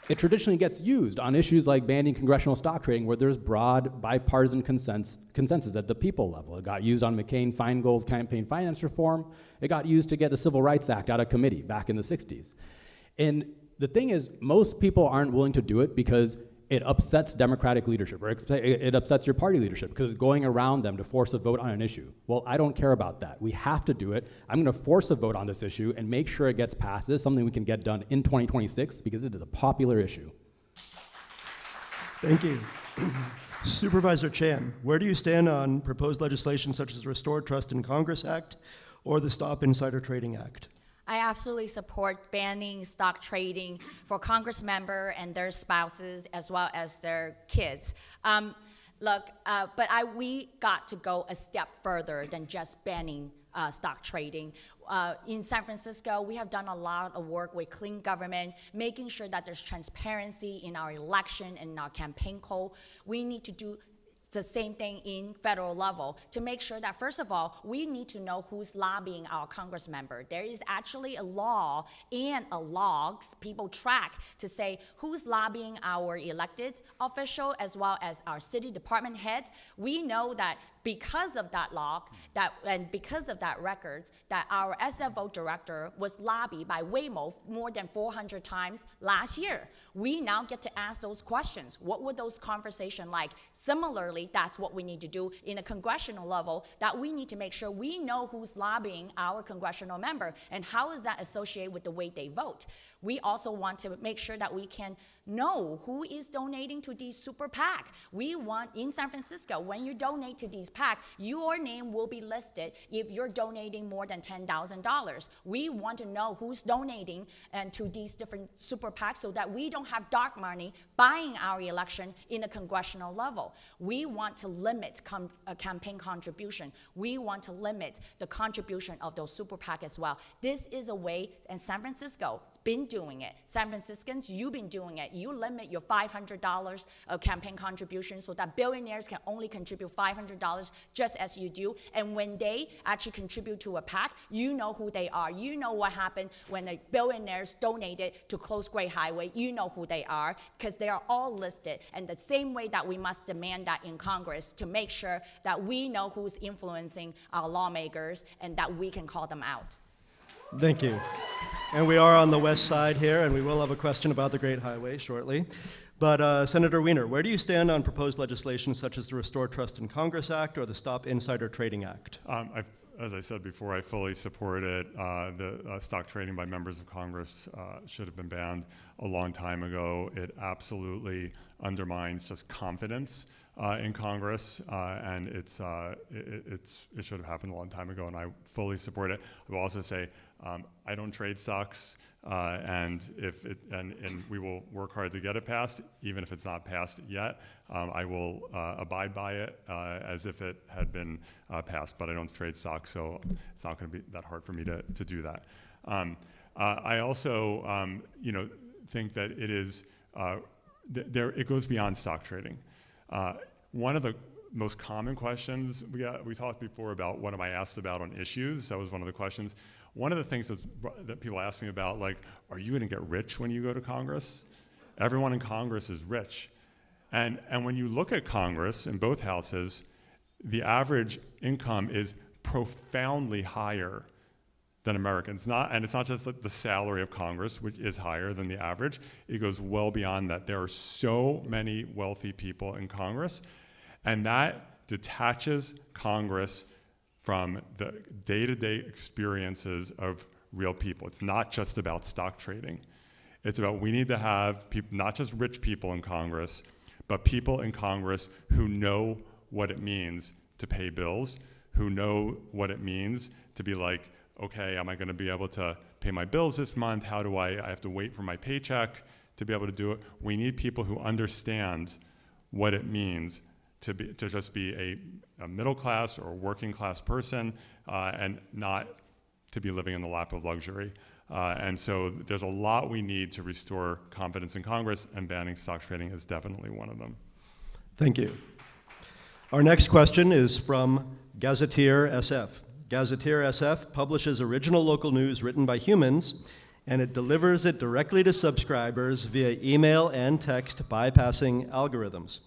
gets used on issues like banning congressional stock trading, where there's broad bipartisan consensus at the people level. It got used on McCain-Feingold campaign finance reform. It got used to get the Civil Rights Act out of committee back in the 60s. And the thing is, most people aren't willing to do it because it upsets Democratic leadership, or it upsets your party leadership, because it's going around them to force a vote on an issue. Well, I don't care about that. We have to do it. I'm going to force a vote on this issue and make sure it gets passed. This is something we can get done in 2026 because it is a popular issue. Thank you. Supervisor Chan, where do you stand on proposed legislation such as the Restore Trust in Congress Act or the Stop Insider Trading Act? I absolutely support banning stock trading for Congress members and their spouses as well as their kids. We got to go a step further than just banning stock trading. In San Francisco, we have done a lot of work with clean government, making sure that there's transparency in our election and in our campaign code. We need to do the same thing in federal level to make sure that, first of all, we need to know who's lobbying our Congress member. There is actually a law and a logs people track to say who's lobbying our elected official as well as our city department heads. We know that because of that log, and because of that records, that our SFO director was lobbied by Waymo more than 400 times last year. We now get to ask those questions. What were those conversations like? Similarly, that's what we need to do in a congressional level, that we need to make sure we know who's lobbying our congressional member and how is that associated with the way they vote. We also want to make sure that we can know who is donating to these super PAC. We want, in San Francisco, when you donate to these PAC, your name will be listed if you're donating more than $10,000. We want to know who's donating to these different super PACs so that we don't have dark money buying our election in a congressional level. We want to limit campaign contribution. We want to limit the contribution of those super PAC as well. This is a way, and San Francisco has been doing it. San Franciscans, you've been doing it. You limit your $500 of campaign contribution so that billionaires can only contribute $500 just as you do. And when they actually contribute to a PAC, you know who they are. You know what happened when the billionaires donated to Close Grade Highway. You know who they are because they are all listed. And the same way that we must demand that in Congress to make sure that we know who's influencing our lawmakers and that we can call them out. Thank you. And we are on the west side here, and we will have a question about the Great Highway shortly. But Senator Wiener, where do you stand on proposed legislation such as the Restore Trust in Congress Act or the Stop Insider Trading Act? As I said before, I fully support it. The stock trading by members of Congress should have been banned a long time ago. It absolutely undermines just confidence in Congress, and it should have happened a long time ago, and I fully support it. I will also say I don't trade stocks, and we will work hard to get it passed, even if it's not passed yet. I will abide by it as if it had been passed, but I don't trade stocks, so it's not going to be that hard for me to do that. I also, think that it is it goes beyond stock trading. One of the most common questions we talked before about what am I asked about on issues. That was one of the questions. One of the things that people ask me about, like, are you going to get rich when you go to Congress? Everyone in Congress is rich. And when you look at Congress in both houses, the average income is profoundly higher than Americans. And it's not just the salary of Congress, which is higher than the average. It goes well beyond that. There are so many wealthy people in Congress, and that detaches Congress from the day-to-day experiences of real people. It's not just about stock trading. It's about, we need to have people, not just rich people in Congress, but people in Congress who know what it means to pay bills, who know what it means to be like, okay, am I going to be able to pay my bills this month? How do I have to wait for my paycheck to be able to do it? We need people who understand what it means to just be a middle class or working class person and not to be living in the lap of luxury. And so there's a lot we need to restore confidence in Congress, and banning stock trading is definitely one of them. Thank you. Our next question is from Gazetteer SF. Gazetteer SF publishes original local news written by humans, and it delivers it directly to subscribers via email and text, bypassing algorithms.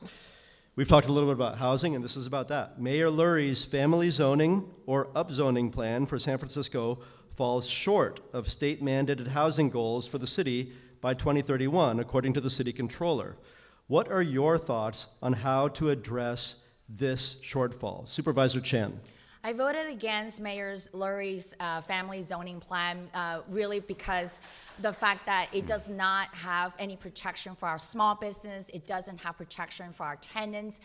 We've talked a little bit about housing, and this is about that. Mayor Lurie's family zoning or upzoning plan for San Francisco falls short of state-mandated housing goals for the city by 2031, according to the city controller. What are your thoughts on how to address this shortfall? Supervisor Chen. I voted against Mayor Lurie's family zoning plan really because the fact that it does not have any protection for our small business, it doesn't have protection for our tenants.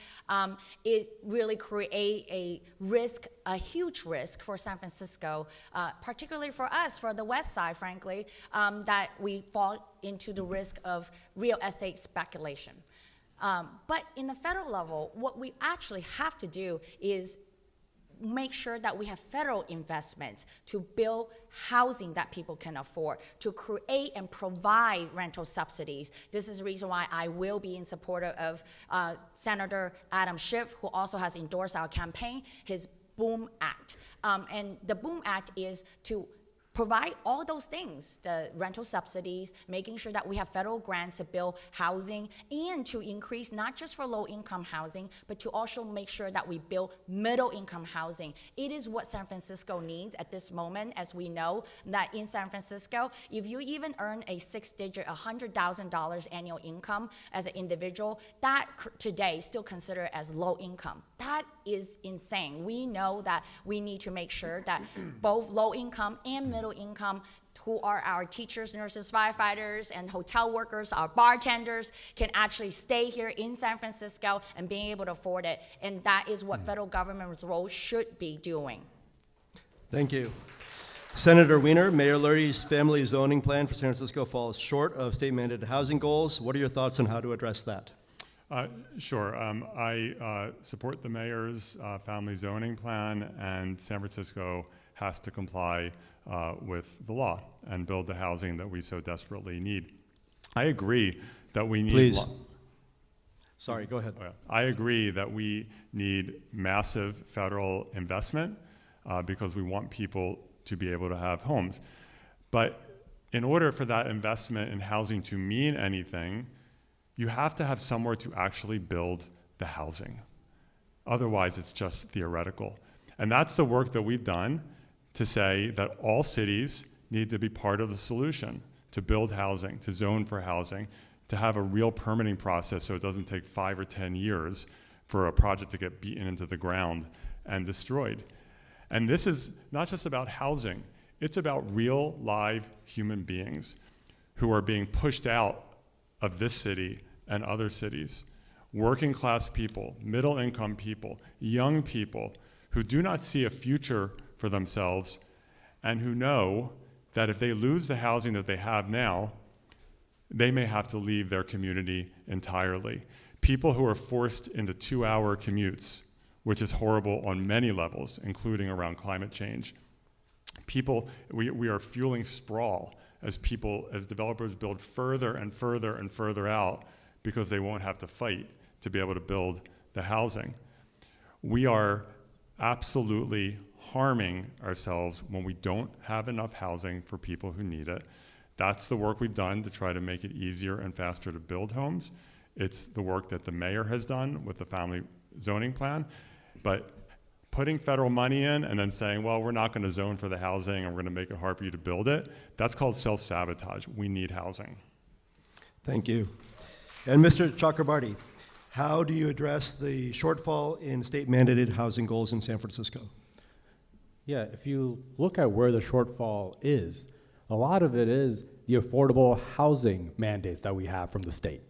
It really creates a risk, a huge risk for San Francisco, particularly for us, for the West Side, frankly, that we fall into the risk of real estate speculation. But in the federal level, what we actually have to do is make sure that we have federal investments to build housing that people can afford, to create and provide rental subsidies. This is the reason why I will be in support of Senator Adam Schiff, who also has endorsed our campaign, his BOOM Act. And the BOOM Act is to provide all those things, the rental subsidies, making sure that we have federal grants to build housing, and to increase not just for low-income housing, but to also make sure that we build middle-income housing. It is what San Francisco needs at this moment, as we know that in San Francisco, if you even earn a six-digit, $100,000 annual income as an individual, that today is still considered as low income. That is insane. We know that we need to make sure that both low income and middle income, who are our teachers, nurses, firefighters, and hotel workers, our bartenders, can actually stay here in San Francisco and being able to afford it. And that is what federal government's role should be doing. Thank you. Senator Wiener, Mayor Lurie's family zoning plan for San Francisco falls short of state-mandated housing goals. What are your thoughts on how to address that? Sure. I support the mayor's family zoning plan, and San Francisco has to comply with the law and build the housing that we so desperately need. I agree that we need... Please. Sorry, go ahead. I agree that we need massive federal investment because we want people to be able to have homes. But in order for that investment in housing to mean anything, you have to have somewhere to actually build the housing. Otherwise, it's just theoretical. And that's the work that we've done to say that all cities need to be part of the solution, to build housing, to zone for housing, to have a real permitting process so it doesn't take 5 or 10 years for a project to get beaten into the ground and destroyed. And this is not just about housing, it's about real, live human beings who are being pushed out of this city and other cities. Working class people, middle income people, young people who do not see a future for themselves and who know that if they lose the housing that they have now, they may have to leave their community entirely. People who are forced into 2-hour commutes, which is horrible on many levels, including around climate change. People, we are fueling sprawl as developers build further and further and further out because they won't have to fight to be able to build the housing. We are absolutely harming ourselves when we don't have enough housing for people who need it. That's the work we've done to try to make it easier and faster to build homes. It's the work that the mayor has done with the family zoning plan. But Putting federal money in and then saying, well, we're not going to zone for the housing and we're going to make it hard for you to build it, that's called self-sabotage. We need housing. Thank you. And Mr. Chakrabarty, how do you address the shortfall in state-mandated housing goals in San Francisco? Yeah, if you look at where the shortfall is, a lot of it is the affordable housing mandates that we have from the state.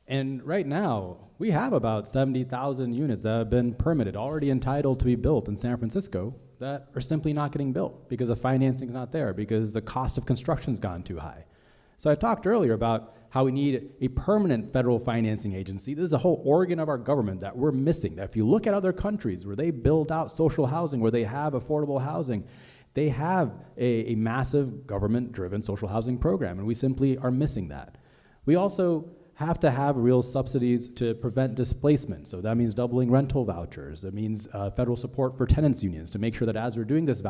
And right now, we have about 70,000 units that have been permitted, already entitled to be built in San Francisco, that are simply not getting built because the financing's not there, because the cost of construction's gone too high. So I talked earlier about how we need a permanent federal financing agency. This is a whole organ of our government that we're missing. That if you look at other countries where they build out social housing, where they have affordable housing, they have a massive government-driven social housing program, and we simply are missing that. We also have to have real subsidies to prevent displacement. So that means doubling rental vouchers. That means federal support for tenants unions to make sure that as we're doing this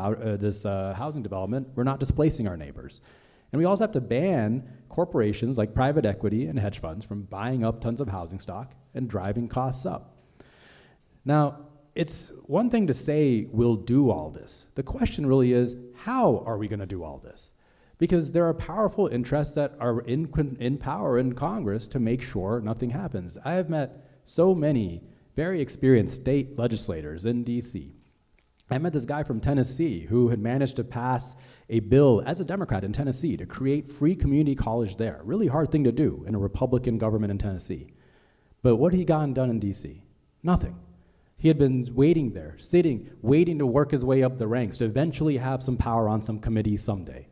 housing development, we're not displacing our neighbors. And we also have to ban corporations like private equity and hedge funds from buying up tons of housing stock and driving costs up. Now, it's one thing to say we'll do all this. The question really is, how are we going to do all this? Because there are powerful interests that are in power in Congress to make sure nothing happens. I have met so many very experienced state legislators in DC. I met this guy from Tennessee who had managed to pass a bill as a Democrat in Tennessee to create free community college there. Really hard thing to do in a Republican government in Tennessee. But what had he gotten done in DC? Nothing. He had been waiting there, sitting, waiting to work his way up the ranks to eventually have some power on some committee someday.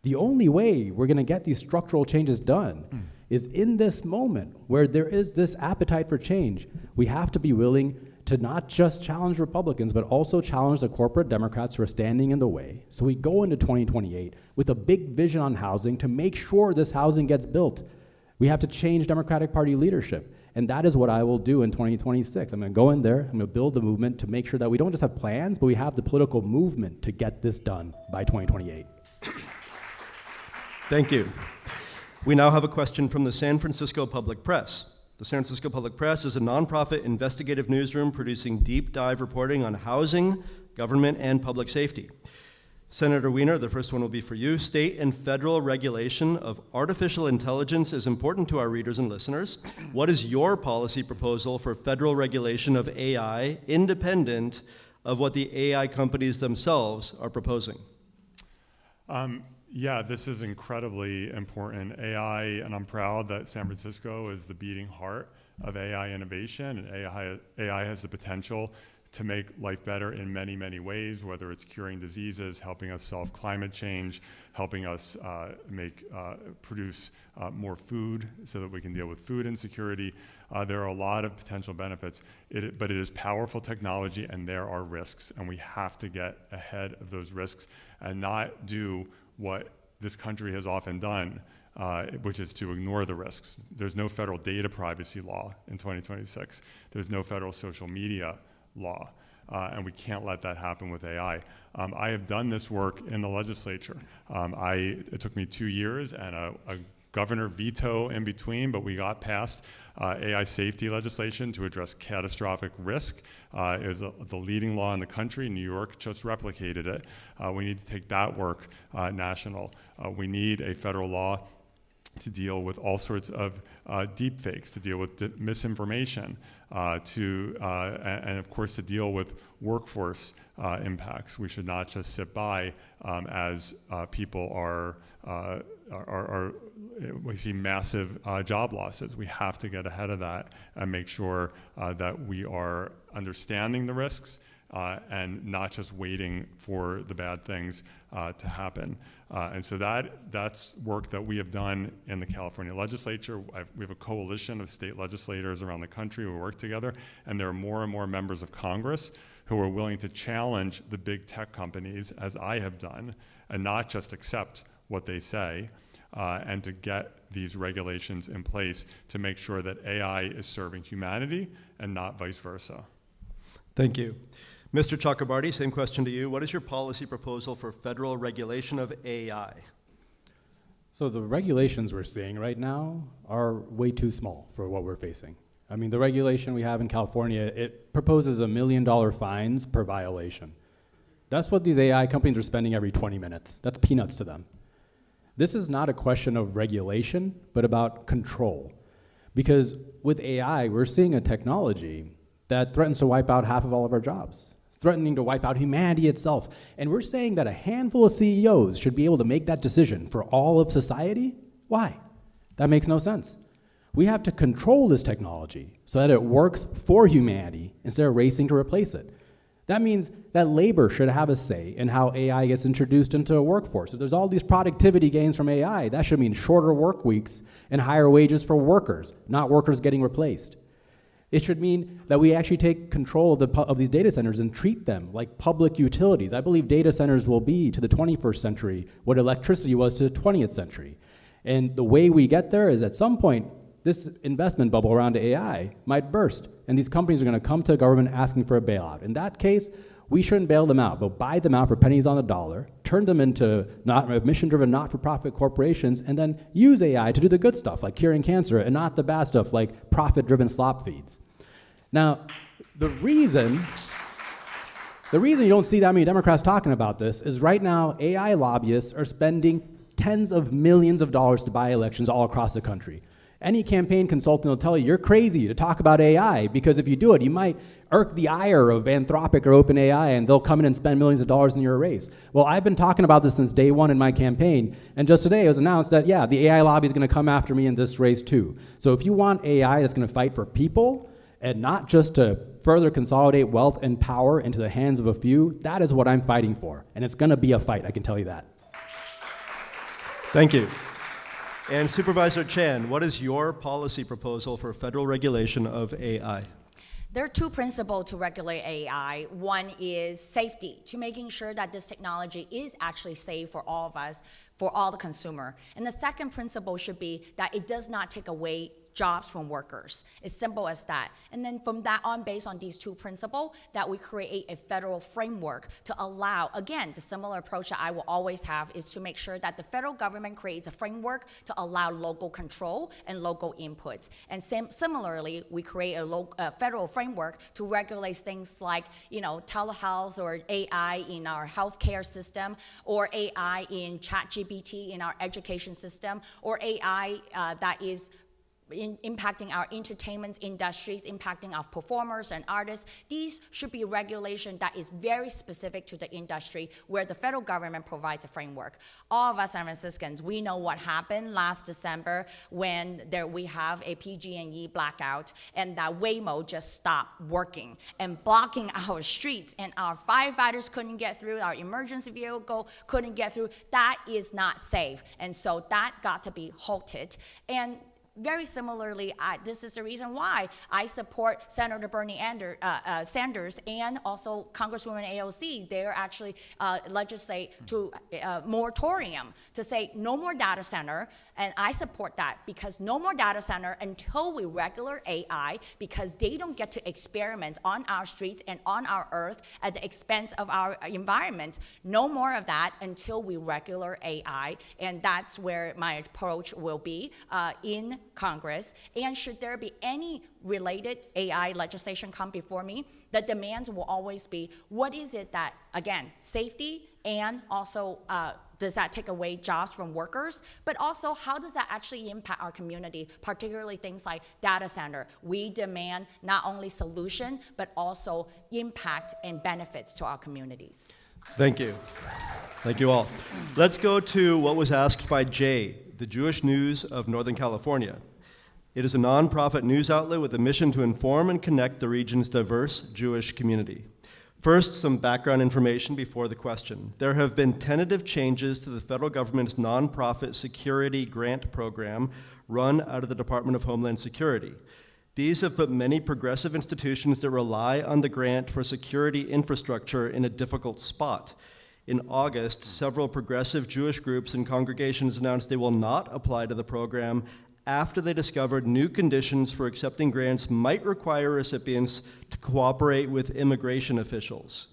The only way we're going to get these structural changes done is in this moment where there is this appetite for change. We have to be willing to not just challenge Republicans, but also challenge the corporate Democrats who are standing in the way. So we go into 2028 with a big vision on housing to make sure this housing gets built. We have to change Democratic Party leadership. And that is what I will do in 2026. I'm going to go in there, I'm going to build the movement to make sure that we don't just have plans, but we have the political movement to get this done by 2028. Thank you. We now have a question from the San Francisco Public Press. The San Francisco Public Press is a nonprofit investigative newsroom producing deep dive reporting on housing, government, and public safety. Senator Wiener, the first one will be for you. State and federal regulation of artificial intelligence is important to our readers and listeners. What is your policy proposal for federal regulation of AI, independent of what the AI companies themselves are proposing? Yeah, this is incredibly important. AI, and I'm proud that San Francisco is the beating heart of AI innovation, and AI has the potential to make life better in many, many ways, whether it's curing diseases, helping us solve climate change, helping us produce more food so that we can deal with food insecurity. There are a lot of potential benefits, but it is powerful technology and there are risks, and we have to get ahead of those risks and not do what this country has often done, which is to ignore the risks. There's no federal data privacy law in 2026. There's no federal social media law, and we can't let that happen with AI. I have done this work in the legislature. It took me 2 years and a governor veto in between, but we got past AI safety legislation to address catastrophic risk. It was the leading law in the country. New York just replicated it. We need to take that work national. We need a federal law to deal with all sorts of deep fakes, to deal with misinformation, and of course to deal with workforce impacts. We should not just sit by as people we see massive job losses. We have to get ahead of that and make sure that we are understanding the risks and not just waiting for the bad things to happen. And so that's work that we have done in the California legislature. We have a coalition of state legislators around the country who work together, and there are more and more members of Congress who are willing to challenge the big tech companies, as I have done, and not just accept what they say, and to get these regulations in place to make sure that AI is serving humanity and not vice versa. Thank you. Mr. Chakrabarty, same question to you. What is your policy proposal for federal regulation of AI? So the regulations we're seeing right now are way too small for what we're facing. I mean, the regulation we have in California, it proposes $1 million fines per violation. That's what these AI companies are spending every 20 minutes. That's peanuts to them. This is not a question of regulation, but about control. Because with AI, we're seeing a technology that threatens to wipe out half of all of our jobs, threatening to wipe out humanity itself. And we're saying that a handful of CEOs should be able to make that decision for all of society? Why? That makes no sense. We have to control this technology so that it works for humanity instead of racing to replace it. That means that labor should have a say in how AI gets introduced into a workforce. If there's all these productivity gains from AI, that should mean shorter work weeks and higher wages for workers, not workers getting replaced. It should mean that we actually take control of these data centers and treat them like public utilities. I believe data centers will be to the 21st century what electricity was to the 20th century. And the way we get there is at some point, this investment bubble around AI might burst, and these companies are going to come to the government asking for a bailout. In that case, we shouldn't bail them out, but buy them out for pennies on the dollar, turn them into mission-driven, not-for-profit corporations, and then use AI to do the good stuff, like curing cancer, and not the bad stuff, like profit-driven slop feeds. Now, the reason you don't see that many Democrats talking about this is right now, AI lobbyists are spending tens of millions of dollars to buy elections all across the country. Any campaign consultant will tell you, you're crazy to talk about AI, because if you do it, you might irk the ire of Anthropic or OpenAI, and they'll come in and spend millions of dollars in your race. Well, I've been talking about this since day one in my campaign, and just today it was announced that, yeah, the AI lobby is going to come after me in this race too. So if you want AI that's going to fight for people, and not just to further consolidate wealth and power into the hands of a few, that is what I'm fighting for. And it's going to be a fight, I can tell you that. Thank you. And Supervisor Chan, what is your policy proposal for federal regulation of AI? There are two principles to regulate AI. One is safety, to making sure that this technology is actually safe for all of us, for all the consumer. And the second principle should be that it does not take away jobs from workers. It's simple as that. And then from that on, based on these two principles, that we create a federal framework to allow, again, the similar approach that I will always have is to make sure that the federal government creates a framework to allow local control and local input. And similarly, we create a federal framework to regulate things like, telehealth or AI in our healthcare system, or AI in ChatGPT in our education system, or AI that is impacting our entertainment industries, impacting our performers and artists. These should be regulation that is very specific to the industry, where the federal government provides a framework. All of us San Franciscans, we know what happened last December when we have a PG&E blackout, and that Waymo just stopped working and blocking our streets, and our firefighters couldn't get through, our emergency vehicle couldn't get through. That is not safe, and so that got to be halted. And very similarly, this is the reason why I support Senator Bernie Sanders and also Congresswoman AOC. They're actually legislate to moratorium to say no more data center, and I support that, because no more data center until we regulate AI, because they don't get to experiment on our streets and on our earth at the expense of our environment. No more of that until we regulate AI, and that's where my approach will be in Congress. And should there be any related AI legislation come before me, the demands will always be, what is it that, again, safety, and also does that take away jobs from workers? But also, how does that actually impact our community, particularly things like data center? We demand not only solution, but also impact and benefits to our communities. Thank you. Thank you all. Let's go to what was asked by Jay, the Jewish News of Northern California. It is a nonprofit news outlet with a mission to inform and connect the region's diverse Jewish community. First, some background information before the question. There have been tentative changes to the federal government's nonprofit security grant program run out of the Department of Homeland Security. These have put many progressive institutions that rely on the grant for security infrastructure in a difficult spot. In August, several progressive Jewish groups and congregations announced they will not apply to the program after they discovered new conditions for accepting grants might require recipients to cooperate with immigration officials.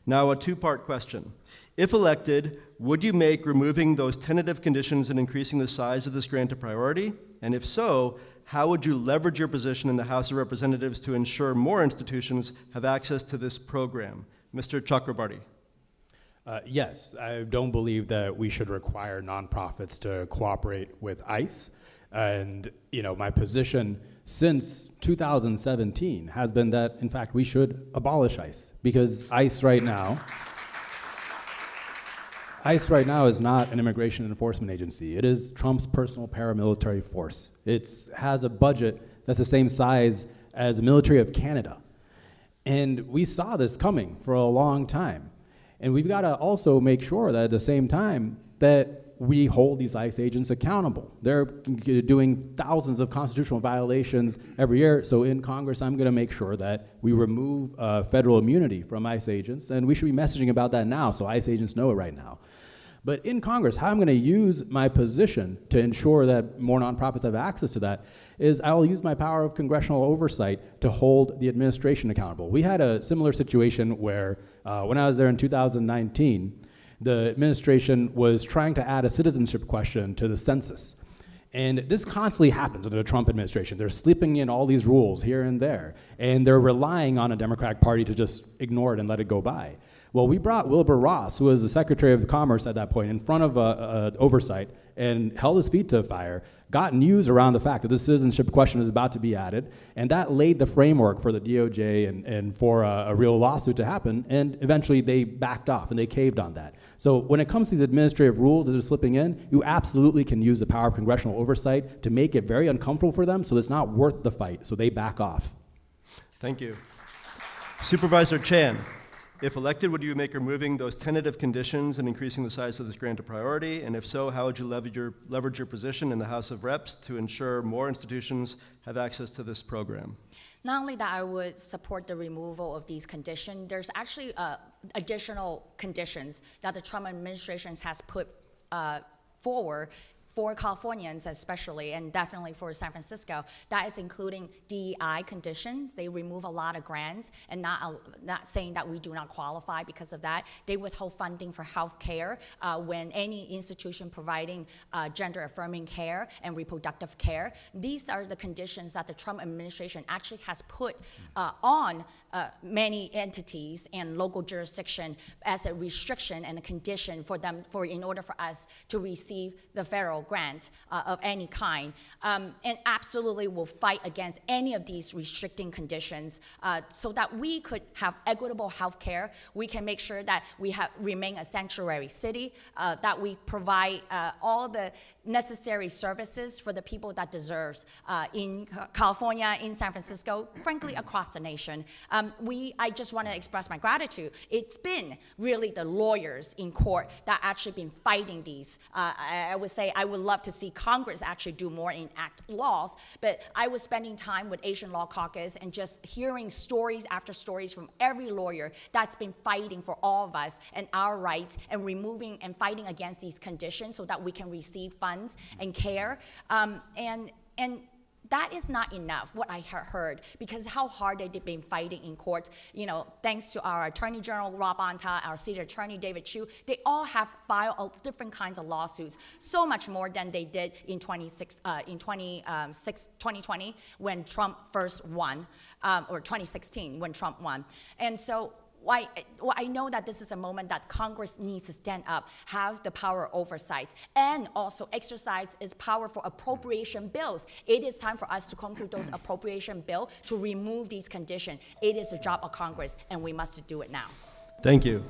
Now, a two-part question. If elected, would you make removing those tentative conditions and increasing the size of this grant a priority? And if so, how would you leverage your position in the House of Representatives to ensure more institutions have access to this program? Mr. Chakrabarty. Yes, I don't believe that we should require nonprofits to cooperate with ICE. And my position since 2017 has been that, in fact, we should abolish ICE, because ICE right now is not an immigration enforcement agency. It is Trump's personal paramilitary force. It has a budget that's the same size as the military of Canada. And we saw this coming for a long time. And we've got to also make sure that at the same time that we hold these ICE agents accountable. They're doing thousands of constitutional violations every year. So in Congress, I'm going to make sure that we remove federal immunity from ICE agents. And we should be messaging about that now so ICE agents know it right now. But in Congress, how I'm going to use my position to ensure that more nonprofits have access to that is I'll use my power of congressional oversight to hold the administration accountable. We had a similar situation where when I was there in 2019, the administration was trying to add a citizenship question to the census. And this constantly happens under the Trump administration. They're slipping in all these rules here and there, and they're relying on a Democratic Party to just ignore it and let it go by. Well, we brought Wilbur Ross, who was the Secretary of Commerce at that point, in front of oversight and held his feet to the fire, got news around the fact that the citizenship question is about to be added, and that laid the framework for the DOJ and for a real lawsuit to happen, and eventually they backed off and they caved on that. So when it comes to these administrative rules that are slipping in, you absolutely can use the power of congressional oversight to make it very uncomfortable for them so it's not worth the fight, so they back off. Thank you. Supervisor Chan. If elected, would you make removing those tentative conditions and increasing the size of this grant a priority? And if so, how would you leverage your position in the House of Reps to ensure more institutions have access to this program? Not only that I would support the removal of these conditions, there's actually additional conditions that the Trump administration has put forward for Californians especially, and definitely for San Francisco. That is including DEI conditions. They remove a lot of grants and not saying that we do not qualify because of that. They withhold funding for health care when any institution providing gender-affirming care and reproductive care. These are the conditions that the Trump administration actually has put on many entities and local jurisdiction as a restriction and a condition for them in order for us to receive the federal grant of any kind, and absolutely will fight against any of these restricting conditions so that we could have equitable health care. We can make sure that we remain a sanctuary city, that we provide all the necessary services for the people that deserves in California, in San Francisco, frankly, across the nation. I just want to express my gratitude. It's been really the lawyers in court that actually been fighting these. I would say I would love to see Congress actually do more and enact laws, but I was spending time with Asian Law Caucus and just hearing stories after stories from every lawyer that's been fighting for all of us and our rights and removing and fighting against these conditions so that we can receive funds and care. And that is not enough, what I heard, because how hard they've been fighting in court. Thanks to our Attorney General, Rob Bonta, our City Attorney, David Chu, they all have filed different kinds of lawsuits, so much more than they did in 2020 when Trump first won, or 2016 when Trump won. And so I know that this is a moment that Congress needs to stand up, have the power of oversight, and also exercise its power for appropriation bills. It is time for us to come through those appropriation bills to remove these conditions. It is the job of Congress, and we must do it now. Thank you.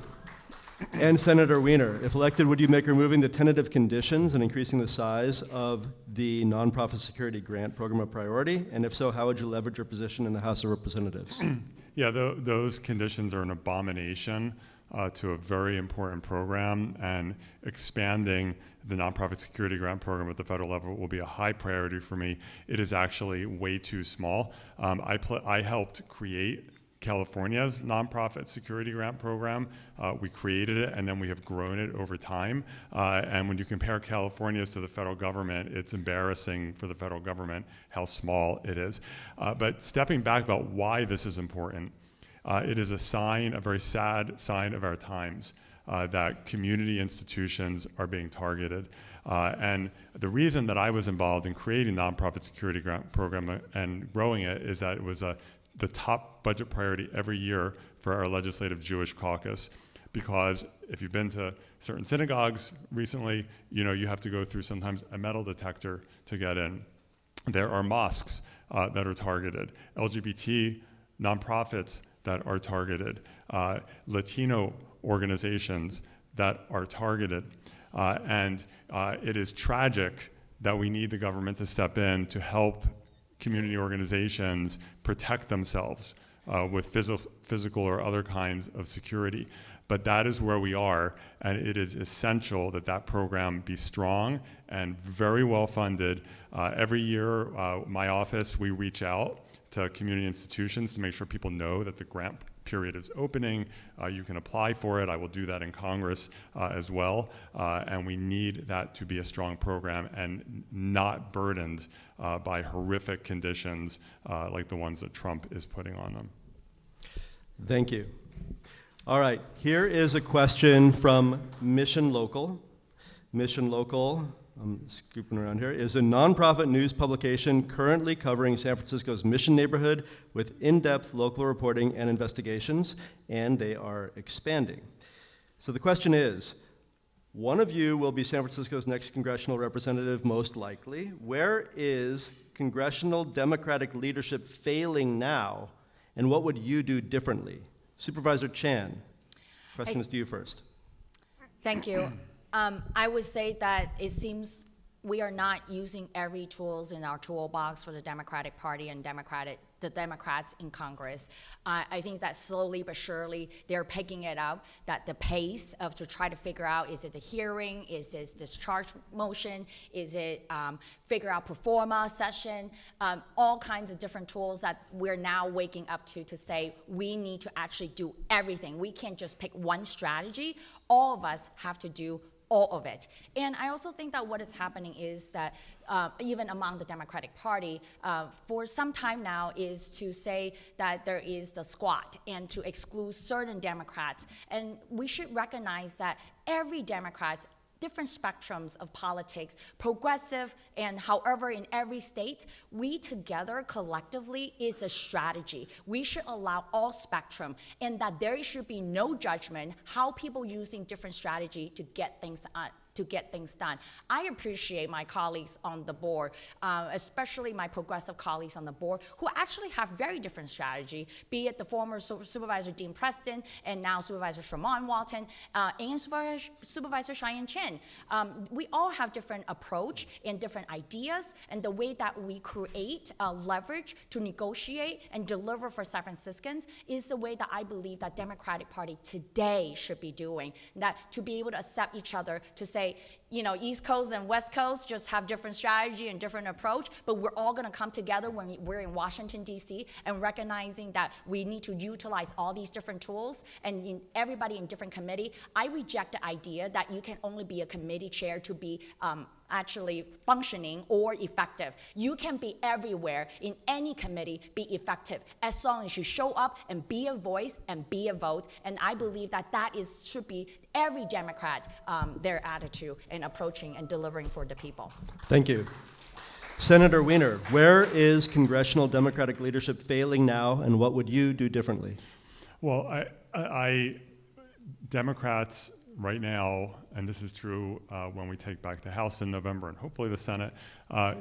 And Senator Wiener, if elected, would you make removing the tentative conditions and increasing the size of the nonprofit security grant program a priority? And if so, how would you leverage your position in the House of Representatives? Yeah, those conditions are an abomination to a very important program, and expanding the nonprofit security grant program at the federal level will be a high priority for me. It is actually way too small. I helped create California's nonprofit security grant program. We created it, and then we have grown it over time. And when you compare California's to the federal government, it's embarrassing for the federal government how small it is. But stepping back about why this is important, it is a very sad sign of our times. that community institutions are being targeted. And the reason that I was involved in creating nonprofit security grant program and growing it is that it was the top budget priority every year for our legislative Jewish caucus. Because if you've been to certain synagogues recently, you have to go through sometimes a metal detector to get in. There are mosques that are targeted, LGBT nonprofits that are targeted, Latino organizations that are targeted. And it is tragic that we need the government to step in to help community organizations protect themselves with physical or other kinds of security. But that is where we are, and it is essential that that program be strong and very well funded. Every year, my office, we reach out to community institutions to make sure people know that the grant period is opening. You can apply for it. I will do that in Congress as well. And we need that to be a strong program and not burdened by horrific conditions like the ones that Trump is putting on them. Thank you. All right, here is a question from Mission Local. Mission Local, I'm scooping around here, is a nonprofit news publication currently covering San Francisco's Mission neighborhood with in-depth local reporting and investigations, and they are expanding. So the question is, one of you will be San Francisco's next congressional representative, most likely. Where is congressional Democratic leadership failing now, and what would you do differently? Supervisor Chan, question is to you first. Thank you. I would say that it seems we are not using every tools in our toolbox for the Democratic Party and the Democrats in Congress. I think that slowly but surely they're picking it up, that the pace of to try to figure out, is it the hearing, is it discharge motion, is it figure out pro forma session, all kinds of different tools that we're now waking up to say we need to actually do everything. We can't just pick one strategy. All of us have to do all of it. And I also think that what is happening is that even among the Democratic Party, for some time now, is to say that there is the squad and to exclude certain Democrats. And we should recognize that every Democrat, different spectrums of politics, progressive, and however in every state, we together collectively is a strategy. We should allow all spectrum, and that there should be no judgment how people using different strategy to get things done. I appreciate my colleagues on the board, especially my progressive colleagues on the board, who actually have very different strategy, be it the former Supervisor Dean Preston and now Supervisor Sherman Walton and Supervisor Cheyenne Chen. We all have different approach and different ideas, and the way that we create leverage to negotiate and deliver for San Franciscans is the way that I believe that Democratic Party today should be doing, that to be able to accept each other, to say, East Coast and West Coast just have different strategy and different approach, but we're all going to come together when we're in Washington, D.C., and recognizing that we need to utilize all these different tools and everybody in different committee. I reject the idea that you can only be a committee chair to be actually functioning or effective. You can be everywhere in any committee, be effective, as long as you show up and be a voice and be a vote. And I believe that should be every Democrat, their attitude in approaching and delivering for the people. Thank you. Senator Wiener, where is congressional Democratic leadership failing now, and what would you do differently? Well, Democrats right now, and this is true when we take back the House in November and hopefully the Senate,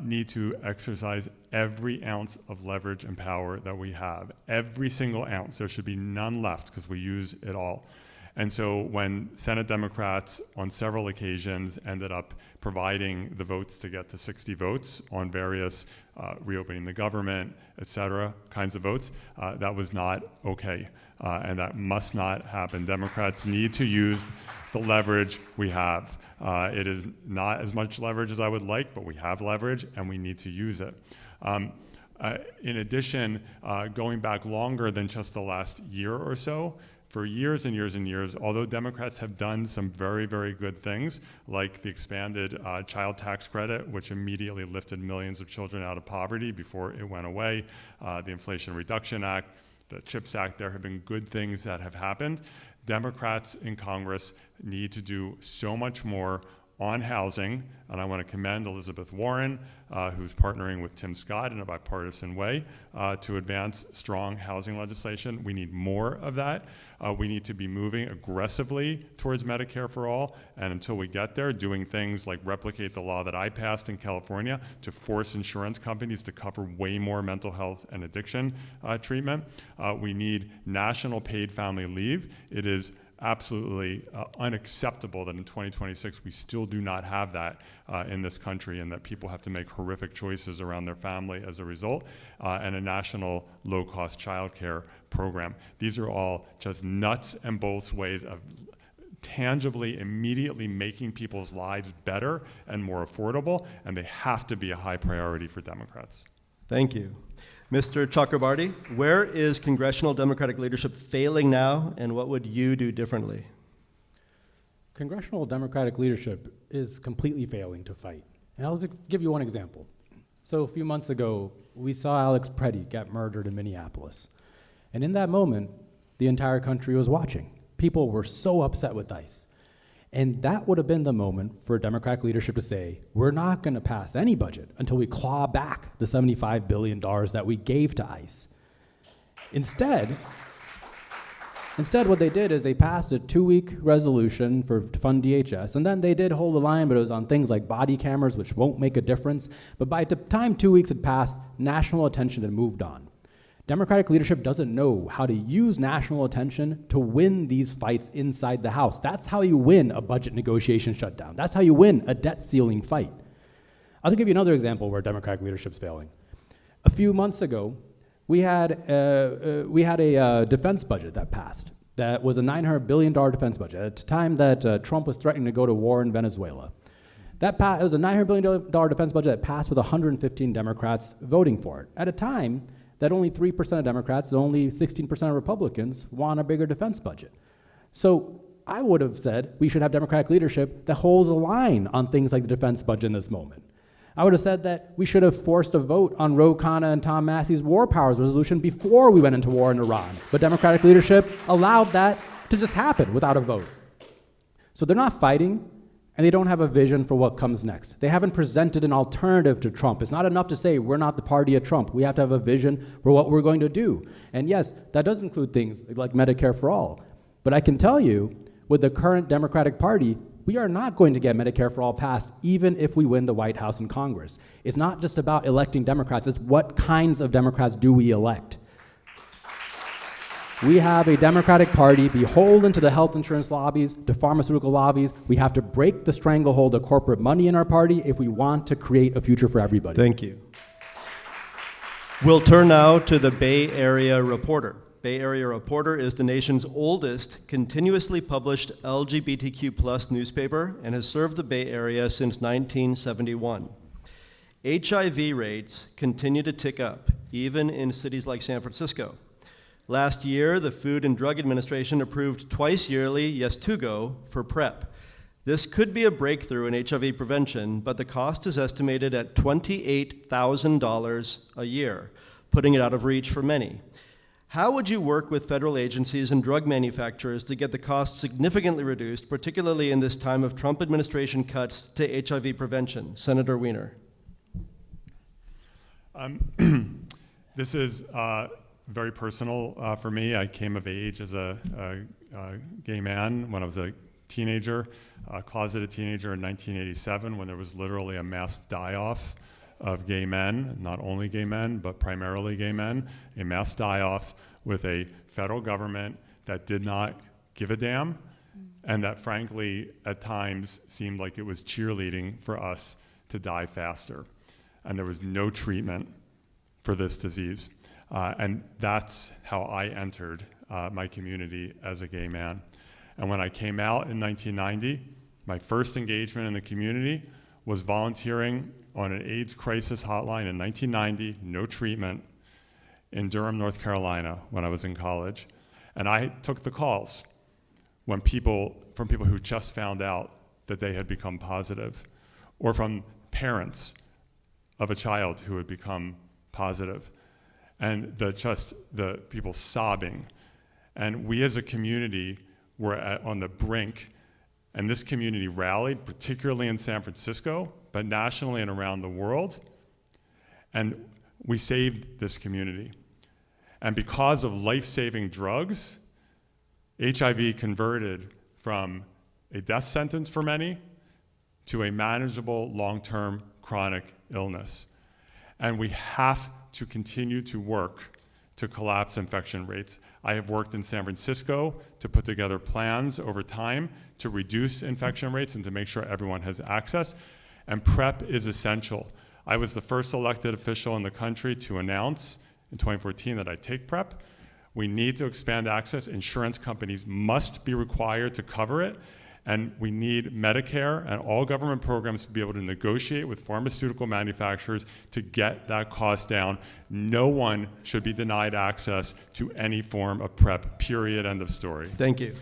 need to exercise every ounce of leverage and power that we have. Every single ounce. There should be none left because we use it all. And so when Senate Democrats on several occasions ended up providing the votes to get to 60 votes on various reopening the government, et cetera, kinds of votes, that was not okay. And that must not happen. Democrats need to use the leverage we have. It is not as much leverage as I would like, but we have leverage and we need to use it. In addition, going back longer than just the last year or so, for years and years and years, although Democrats have done some very, very good things, like the expanded child tax credit, which immediately lifted millions of children out of poverty before it went away, the Inflation Reduction Act, the CHIPS Act, there have been good things that have happened. Democrats in Congress need to do so much more on housing, and I want to commend Elizabeth Warren, who's partnering with Tim Scott in a bipartisan way to advance strong housing legislation. We need more of that. We need to be moving aggressively towards Medicare for all, and until we get there, doing things like replicate the law that I passed in California to force insurance companies to cover way more mental health and addiction treatment. We need national paid family leave. It is absolutely unacceptable that in 2026 we still do not have that in this country, and that people have to make horrific choices around their family as a result, and a national low-cost childcare program. These are all just nuts and bolts ways of tangibly, immediately making people's lives better and more affordable, and they have to be a high priority for Democrats. Thank you. Mr. Chakrabarty, where is congressional Democratic leadership failing now, and what would you do differently? Congressional Democratic leadership is completely failing to fight. And I'll just give you one example. So a few months ago, we saw Alex Preddy get murdered in Minneapolis. And in that moment, the entire country was watching. People were so upset with ICE. And that would have been the moment for Democratic leadership to say, we're not going to pass any budget until we claw back the $75 billion that we gave to ICE. Instead, what they did is they passed a 2-week resolution to fund DHS, and then they did hold the line, but it was on things like body cameras, which won't make a difference. But by the time 2 weeks had passed, national attention had moved on. Democratic leadership doesn't know how to use national attention to win these fights inside the House. That's how you win a budget negotiation shutdown. That's how you win a debt ceiling fight. I'll give you another example where Democratic leadership's failing. A few months ago, we had a defense budget that passed. That was a $900 billion defense budget at a time that Trump was threatening to go to war in Venezuela. It was a $900 billion defense budget that passed with 115 Democrats voting for it, at a time that only 3% of Democrats and only 16% of Republicans want a bigger defense budget. So I would have said we should have Democratic leadership that holds a line on things like the defense budget in this moment. I would have said that we should have forced a vote on Ro Khanna and Tom Massey's war powers resolution before we went into war in Iran. But Democratic leadership allowed that to just happen without a vote. So they're not fighting, and they don't have a vision for what comes next. They haven't presented an alternative to Trump. It's not enough to say we're not the party of Trump. We have to have a vision for what we're going to do. And yes, that does include things like Medicare for all. But I can tell you, with the current Democratic Party, we are not going to get Medicare for all passed, even if we win the White House and Congress. It's not just about electing Democrats, it's what kinds of Democrats do we elect. We have a Democratic Party beholden to the health insurance lobbies, to pharmaceutical lobbies. We have to break the stranglehold of corporate money in our party if we want to create a future for everybody. Thank you. We'll turn now to the Bay Area Reporter. Bay Area Reporter is the nation's oldest continuously published LGBTQ+ newspaper and has served the Bay Area since 1971. HIV rates continue to tick up, even in cities like San Francisco. Last year, the Food and Drug Administration approved twice yearly Yeztugo for PrEP. This could be a breakthrough in HIV prevention, but the cost is estimated at $28,000 a year, putting it out of reach for many. How would you work with federal agencies and drug manufacturers to get the cost significantly reduced, particularly in this time of Trump administration cuts to HIV prevention? Senator Wiener. This is very personal for me. I came of age as a gay man when I was a teenager, closeted teenager in 1987, when there was literally a mass die-off of gay men, not only gay men, but primarily gay men, a mass die-off with a federal government that did not give a damn, and that frankly, at times, seemed like it was cheerleading for us to die faster. And there was no treatment for this disease. And that's how I entered my community as a gay man. And when I came out in 1990, my first engagement in the community was volunteering on an AIDS crisis hotline in 1990, no treatment, in Durham, North Carolina, when I was in college. And I took the calls from people who just found out that they had become positive, or from parents of a child who had become positive, and the people sobbing. And we as a community were on the brink, and this community rallied, particularly in San Francisco, but nationally and around the world, and we saved this community. And because of life-saving drugs, HIV converted from a death sentence for many to a manageable long-term chronic illness. And we have to continue to work to collapse infection rates. I have worked in San Francisco to put together plans over time to reduce infection rates and to make sure everyone has access, and PrEP is essential. I was the first elected official in the country to announce in 2014 that I'd take PrEP. We need to expand access. Insurance companies must be required to cover it, and we need Medicare and all government programs to be able to negotiate with pharmaceutical manufacturers to get that cost down. No one should be denied access to any form of PrEP, period, end of story. Thank you.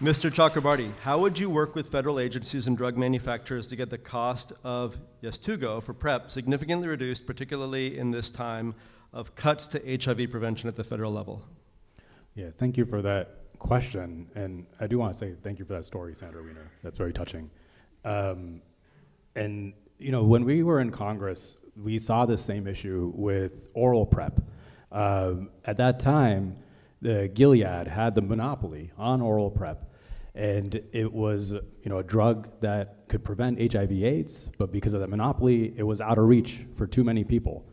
Mr. Chakrabarty, how would you work with federal agencies and drug manufacturers to get the cost of Yeztugo for PrEP significantly reduced, particularly in this time of cuts to HIV prevention at the federal level? Yeah, thank you for that question, and I do want to say thank you for that story, Senator Wiener. That's very touching. And you know, when we were in Congress, we saw the same issue with oral PrEP. At that time, the Gilead had the monopoly on oral PrEP, and it was, you know, a drug that could prevent HIV/AIDS, but because of that monopoly, it was out of reach for too many people.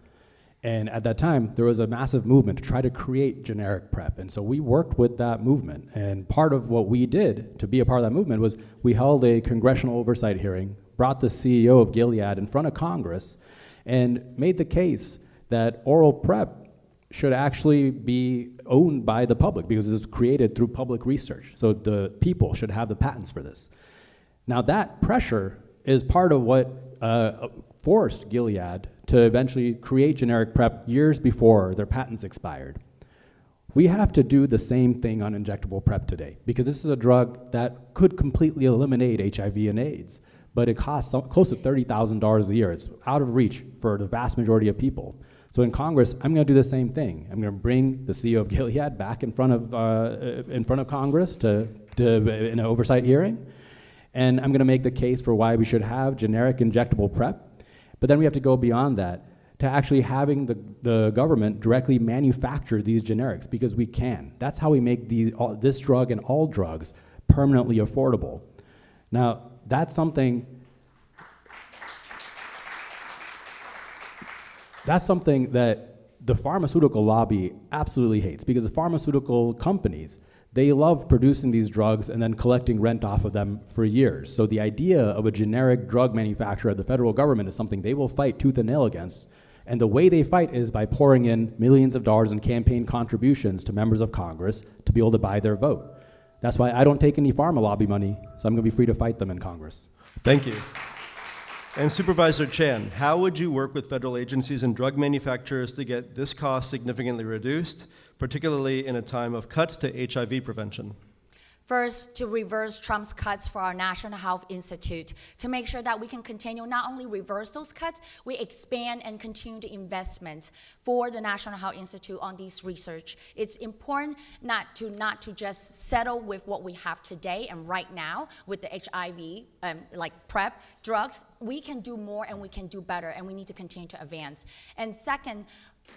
And at that time, there was a massive movement to try to create generic PrEP. And so we worked with that movement. And part of what we did to be a part of that movement was we held a congressional oversight hearing, brought the CEO of Gilead in front of Congress, and made the case that oral PrEP should actually be owned by the public because it's created through public research. So the people should have the patents for this. Now that pressure is part of what forced Gilead to eventually create generic PrEP years before their patents expired. We have to do the same thing on injectable PrEP today because this is a drug that could completely eliminate HIV and AIDS, but it costs close to $30,000 a year. It's out of reach for the vast majority of people. So in Congress, I'm going to do the same thing. I'm going to bring the CEO of Gilead back in front of Congress in an oversight hearing, and I'm going to make the case for why we should have generic injectable PrEP. But then we have to go beyond that to actually having the government directly manufacture these generics because we can. That's how we make this drug and all drugs permanently affordable. Now, that's something that the pharmaceutical lobby absolutely hates because the pharmaceutical companies, they love producing these drugs and then collecting rent off of them for years. So the idea of a generic drug manufacturer at the federal government is something they will fight tooth and nail against. And the way they fight is by pouring in millions of dollars in campaign contributions to members of Congress to be able to buy their vote. That's why I don't take any pharma lobby money, so I'm going to be free to fight them in Congress. Thank you. And Supervisor Chan, how would you work with federal agencies and drug manufacturers to get this cost significantly reduced, particularly in a time of cuts to HIV prevention? First, to reverse Trump's cuts for our National Health Institute, to make sure that we can continue not only reverse those cuts, we expand and continue the investment for the National Health Institute on these research. It's important not to just settle with what we have today and right now with the HIV, like PrEP drugs. We can do more and we can do better, and we need to continue to advance. And second,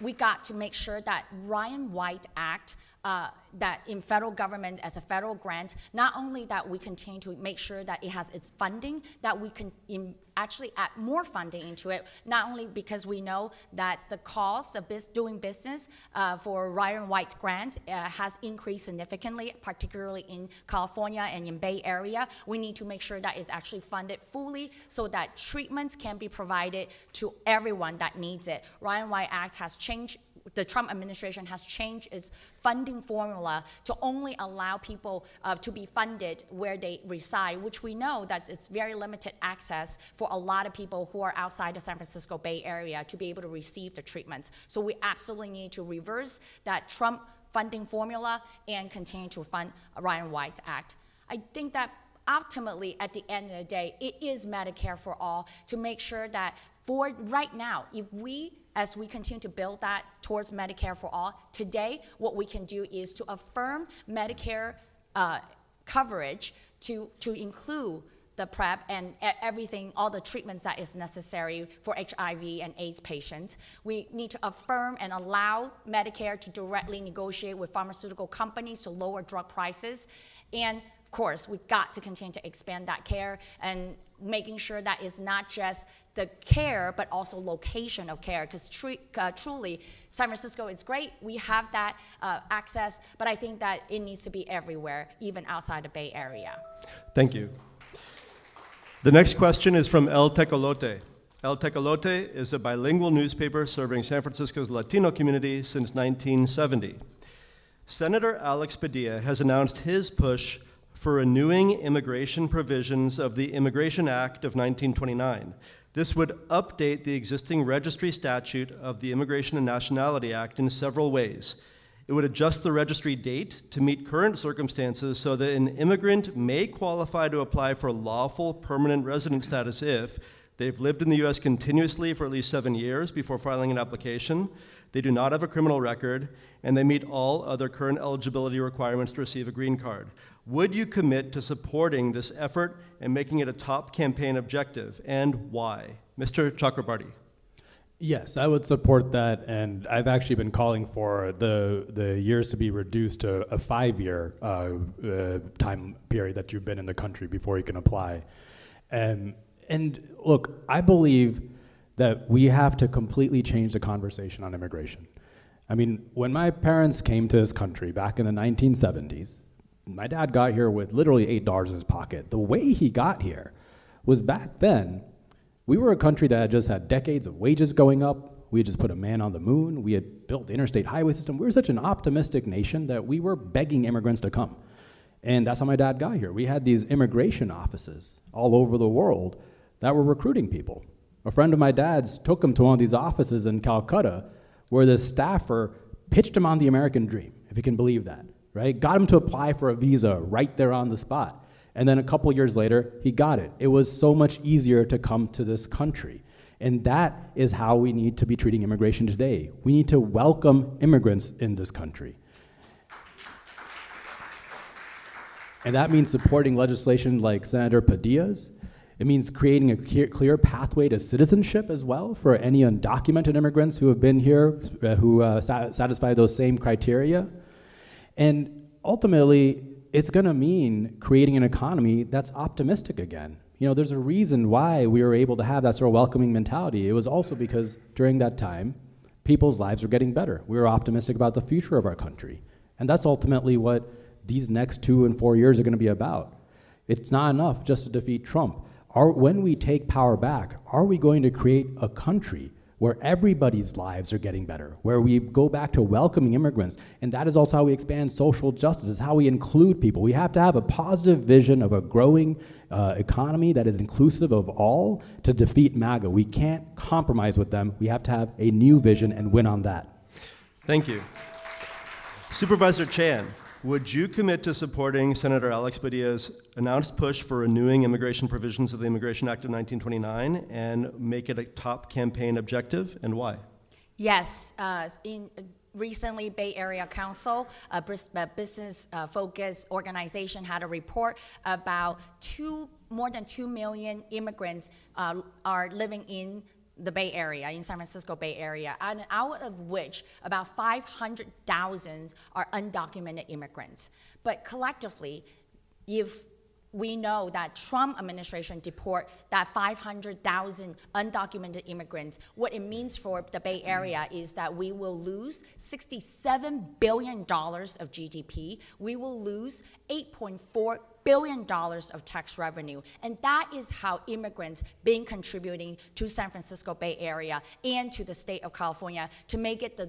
we got to make sure that Ryan White Act, that in federal government as a federal grant, not only that we continue to make sure that it has its funding, that we can actually add more funding into it, not only because we know that the cost of doing business for Ryan White's grant has increased significantly, particularly in California and in Bay Area. We need to make sure that it's actually funded fully so that treatments can be provided to everyone that needs it. Ryan White Act has changed. The Trump administration has changed its funding formula to only allow people to be funded where they reside, which we know that it's very limited access for a lot of people who are outside the San Francisco Bay Area to be able to receive the treatments. So we absolutely need to reverse that Trump funding formula and continue to fund Ryan White's Act. I think that ultimately, at the end of the day, it is Medicare for all to make sure that for right now, if we as we continue to build that towards Medicare for all. Today, what we can do is to affirm Medicare coverage to include the PrEP and everything, all the treatments that is necessary for HIV and AIDS patients. We need to affirm and allow Medicare to directly negotiate with pharmaceutical companies to lower drug prices. And of course, we've got to continue to expand that care and making sure that it's not just the care, but also location of care, because truly, San Francisco is great. We have that access, but I think that it needs to be everywhere, even outside the Bay Area. Thank you. The next question is from El Tecolote. El Tecolote is a bilingual newspaper serving San Francisco's Latino community since 1970. Senator Alex Padilla has announced his push for renewing immigration provisions of the Immigration Act of 1929. This would update the existing registry statute of the Immigration and Nationality Act in several ways. It would adjust the registry date to meet current circumstances so that an immigrant may qualify to apply for lawful permanent resident status if they've lived in the U.S. continuously for at least 7 years before filing an application, they do not have a criminal record, and they meet all other current eligibility requirements to receive a green card. Would you commit to supporting this effort and making it a top campaign objective, and why? Mr. Chakrabarty. Yes, I would support that, and I've actually been calling for the years to be reduced to a 5-year time period that you've been in the country before you can apply. And look, I believe that we have to completely change the conversation on immigration. I mean, when my parents came to this country back in the 1970s, my dad got here with literally $8 in his pocket. The way he got here was back then, we were a country that had just had decades of wages going up. We had just put a man on the moon. We had built the interstate highway system. We were such an optimistic nation that we were begging immigrants to come. And that's how my dad got here. We had these immigration offices all over the world that were recruiting people. A friend of my dad's took him to one of these offices in Calcutta where the staffer pitched him on the American dream, if you can believe that, right? Got him to apply for a visa right there on the spot. And then a couple years later, he got it. It was so much easier to come to this country. And that is how we need to be treating immigration today. We need to welcome immigrants in this country. And that means supporting legislation like Senator Padilla's. It means creating a clear pathway to citizenship as well for any undocumented immigrants who have been here, who satisfy those same criteria. And ultimately, it's gonna mean creating an economy that's optimistic again. You know, there's a reason why we were able to have that sort of welcoming mentality. It was also because during that time, people's lives were getting better. We were optimistic about the future of our country. And that's ultimately what these next 2 and 4 years are gonna be about. It's not enough just to defeat Trump. When we take power back, are we going to create a country where everybody's lives are getting better, where we go back to welcoming immigrants? And that is also how we expand social justice, is how we include people. We have to have a positive vision of a growing economy that is inclusive of all to defeat MAGA. We can't compromise with them. We have to have a new vision and win on that. Thank you. Supervisor Chan, would you commit to supporting Senator Alex Padilla's announced push for renewing immigration provisions of the Immigration Act of 1929 and make it a top campaign objective, and why? Yes, recently Bay Area Council, a business-focused organization, had a report about more than 2 million immigrants are living in the Bay Area, in San Francisco Bay Area, and out of which about 500,000 are undocumented immigrants. But collectively, if we know that Trump administration deport that 500,000 undocumented immigrants, what it means for the Bay Area is that we will lose $67 billion of GDP. We will lose $8.4 billion of tax revenue. And that is how immigrants been contributing to San Francisco Bay Area and to the state of California to make it the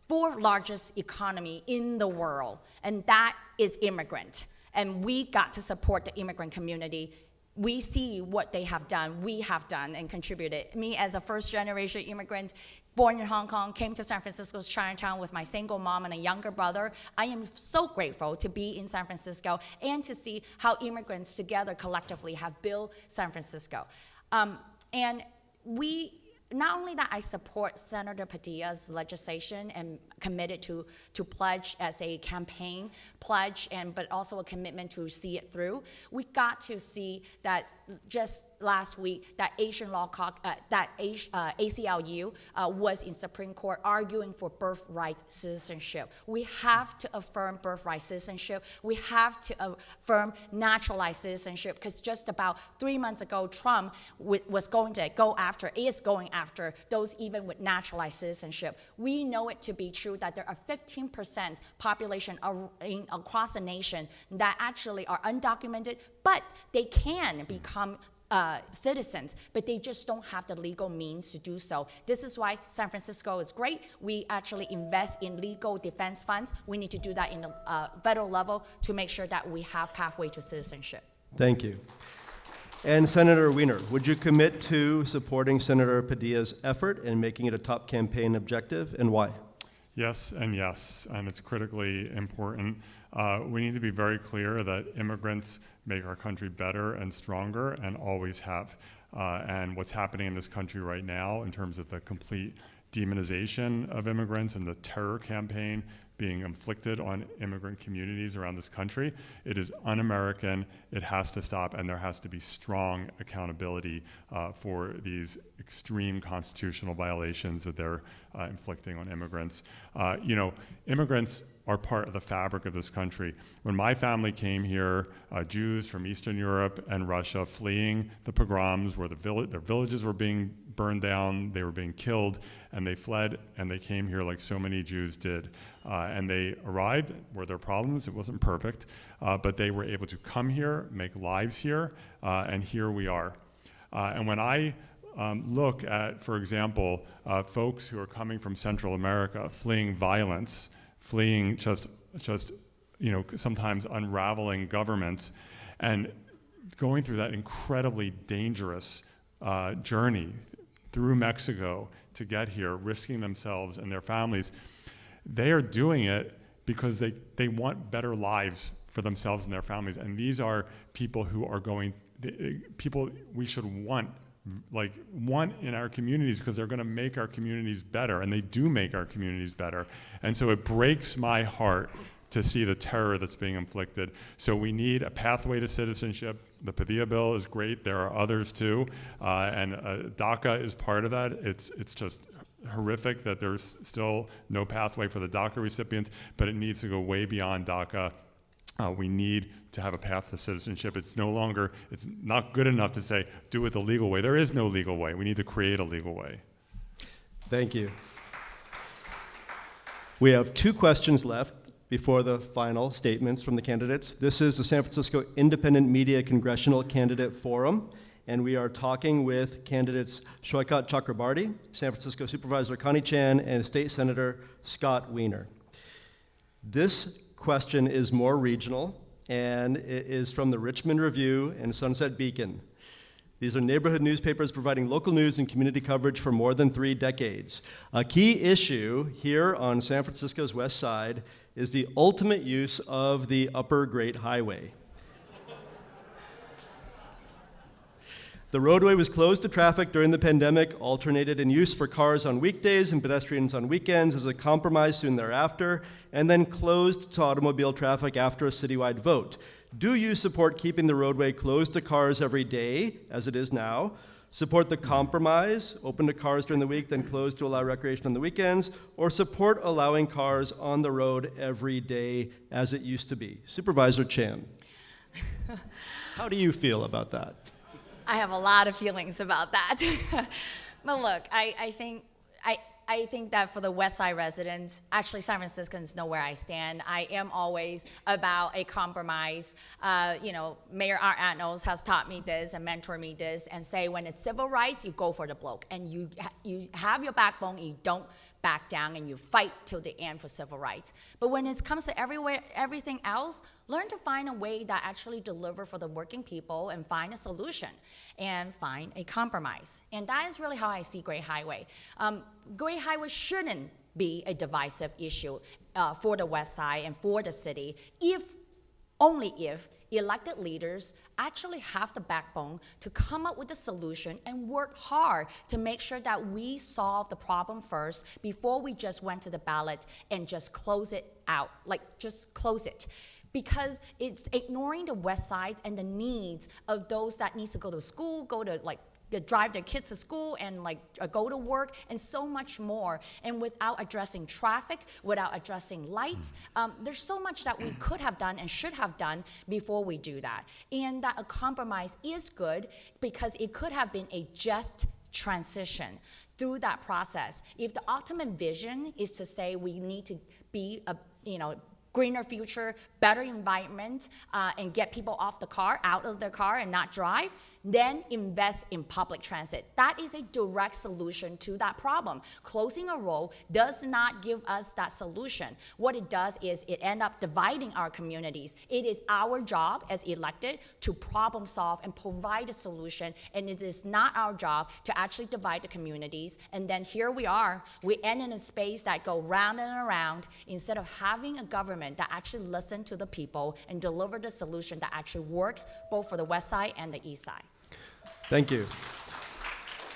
4th largest economy in the world. And that is immigrant. And we got to support the immigrant community. We see what they have done, we have done and contributed. Me as a 1st-generation immigrant, born in Hong Kong, came to San Francisco's Chinatown with my single mom and a younger brother. I am so grateful to be in San Francisco and to see how immigrants together collectively have built San Francisco. And we not only that I support Senator Padilla's legislation and committed to pledge as a campaign pledge, but also a commitment to see it through, we got to see that just last week that ACLU was in Supreme Court arguing for birthright citizenship. We have to affirm birthright citizenship. We have to affirm naturalized citizenship, because just about 3 months ago, Trump is going after those even with naturalized citizenship. We know it to be true that there are 15% population across the nation that actually are undocumented, but they can become citizens, but they just don't have the legal means to do so. This is why San Francisco is great. We actually invest in legal defense funds. We need to do that in the federal level to make sure that we have pathway to citizenship. Thank you. And Senator Wiener, would you commit to supporting Senator Padilla's effort and making it a top campaign objective, and why? Yes, and it's critically important. We need to be very clear that immigrants make our country better and stronger, and always have. And what's happening in this country right now in terms of the complete demonization of immigrants and the terror campaign being inflicted on immigrant communities around this country, it is un-American, it has to stop, and there has to be strong accountability for these extreme constitutional violations that they're inflicting on immigrants. Immigrants are part of the fabric of this country. When my family came here, Jews from Eastern Europe and Russia fleeing the pogroms where their villages were being burned down, they were being killed, and they fled, and they came here like so many Jews did. And they arrived, were there problems? It wasn't perfect, but they were able to come here, make lives here, and here we are. And when I look at, for example, folks who are coming from Central America, fleeing violence, fleeing just sometimes unraveling governments, and going through that incredibly dangerous journey through Mexico to get here, risking themselves and their families, they are doing it because they want better lives for themselves and their families. And these are people who are people we should want in our communities, because they're going to make our communities better, and they do make our communities better. And so it breaks my heart to see the terror that's being inflicted. So we need a pathway to citizenship. The Padilla bill is great. There are others too, and DACA is part of that. It's just horrific that there's still no pathway for the DACA recipients, but it needs to go way beyond DACA. We need to have a path to citizenship. It's not good enough to say, do it the legal way. There is no legal way. We need to create a legal way. Thank you. We have 2 questions left before the final statements from the candidates. This is the San Francisco Independent Media Congressional Candidate Forum, and we are talking with candidates Shoykat Chakrabarty, San Francisco Supervisor Connie Chan, and State Senator Scott Wiener. This question is more regional, and it is from the Richmond Review and Sunset Beacon. These are neighborhood newspapers providing local news and community coverage for more than 3 decades. A key issue here on San Francisco's west side is the ultimate use of the Upper Great Highway. The roadway was closed to traffic during the pandemic, alternated in use for cars on weekdays and pedestrians on weekends as a compromise soon thereafter, and then closed to automobile traffic after a citywide vote. Do you support keeping the roadway closed to cars every day, as it is now? Support the compromise, open to cars during the week, then closed to allow recreation on the weekends? Or support allowing cars on the road every day, as it used to be? Supervisor Chan, how do you feel about that? I have a lot of feelings about that. But look, I think that for the West Side residents, actually San Franciscans know where I stand. I am always about a compromise. Mayor Art Atnos has taught me this and mentored me this, and say when it's civil rights, you go for the bloke, and you have your backbone, and you don't back down, and you fight till the end for civil rights. But when it comes to everything else, learn to find a way that actually deliver for the working people, and find a solution, and find a compromise. And that is really how I see Great Highway. Great Highway shouldn't be a divisive issue for the West Side and for the city if only if elected leaders actually have the backbone to come up with a solution and work hard to make sure that we solve the problem first before we just went to the ballot and just close it out, like just close it. Because it's ignoring the West Side and the needs of those that needs to go to school, go to like drive their kids to school and like go to work and so much more. And without addressing traffic, without addressing lights, there's so much that we could have done and should have done before we do that. And that a compromise is good because it could have been a just transition through that process. If the ultimate vision is to say we need to be a, greener future, better environment, and get people out of their car and not drive, then invest in public transit. That is a direct solution to that problem. Closing a road does not give us that solution. What it does is it ends up dividing our communities. It is our job as elected to problem solve and provide a solution, and it is not our job to actually divide the communities. And then here we are, we end in a space that go round and around instead of having a government that actually listens to the people and deliver the solution that actually works both for the West Side and the East Side. Thank you.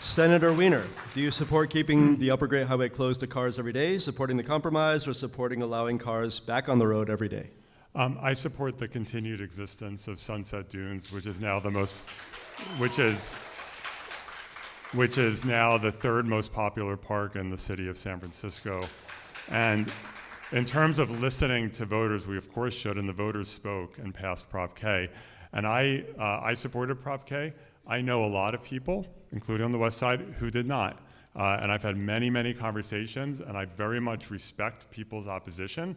Senator Wiener, do you support keeping the Upper Great Highway closed to cars every day, supporting the compromise, or supporting allowing cars back on the road every day? I support the continued existence of Sunset Dunes, which is now the third most popular park in the city of San Francisco. And in terms of listening to voters, we of course should, and the voters spoke and passed Prop K. And I supported Prop K. I know a lot of people, including on the West Side, who did not. And I've had many, many conversations, and I very much respect people's opposition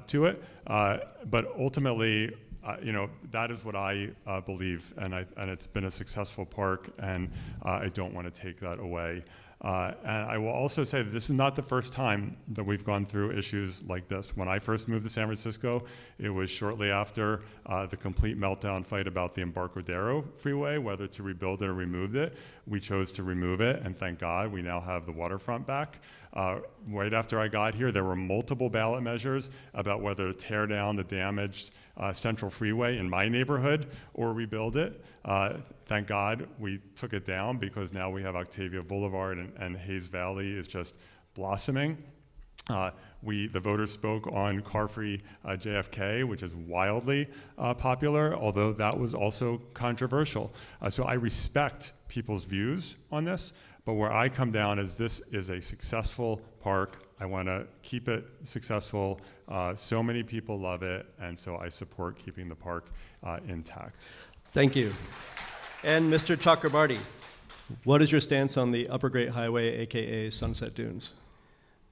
to it. But ultimately, that is what I believe, and it's been a successful park, and I don't want to take that away. And I will also say that this is not the first time that we've gone through issues like this. When I first moved to San Francisco, it was shortly after the complete meltdown fight about the Embarcadero freeway, whether to rebuild it or remove it. We chose to remove it, and thank God we now have the waterfront back. Right after I got here, there were multiple ballot measures about whether to tear down the damaged Central Freeway in my neighborhood or rebuild it. Thank God we took it down because now we have Octavia Boulevard and Hayes Valley is just blossoming. The voters spoke on car-free JFK, which is wildly popular, although that was also controversial. So I respect people's views on this, but where I come down is this is a successful park. I want to keep it successful. So many people love it, and so I support keeping the park intact. Thank you. And Mr. Chakrabarty, what is your stance on the Upper Great Highway, aka Sunset Dunes?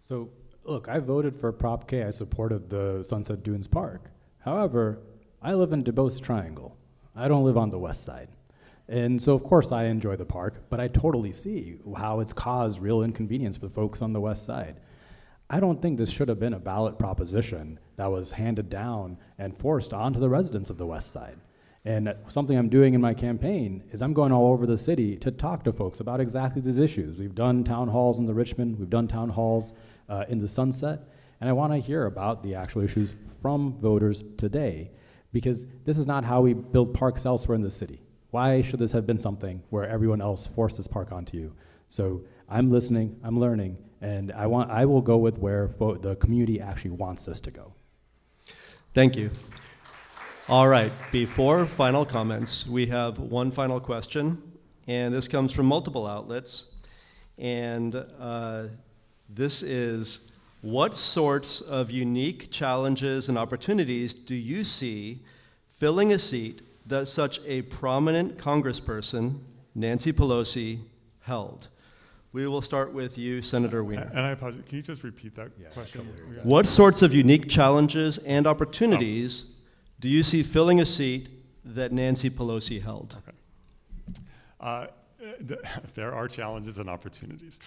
So, look, I voted for Prop K. I supported the Sunset Dunes Park. However, I live in DuBose Triangle. I don't live on the West Side. And so, of course, I enjoy the park, but I totally see how it's caused real inconvenience for folks on the West Side. I don't think this should have been a ballot proposition that was handed down and forced onto the residents of the West Side. And something I'm doing in my campaign is I'm going all over the city to talk to folks about exactly these issues. We've done town halls in the Richmond, we've done town halls in the Sunset, and I want to hear about the actual issues from voters today, because this is not how we build parks elsewhere in the city. Why should this have been something where everyone else forced this park onto you? So I'm listening, I'm learning, and I will go with where the community actually wants this to go. Thank you. All right, before final comments, we have one final question, and this comes from multiple outlets. And this is, what sorts of unique challenges and opportunities do you see filling a seat that such a prominent congressperson, Nancy Pelosi, held? We will start with you, Senator Wiener. And I apologize, can you just repeat that question? What sorts of unique challenges and opportunities do you see filling a seat that Nancy Pelosi held? Okay. There are challenges and opportunities.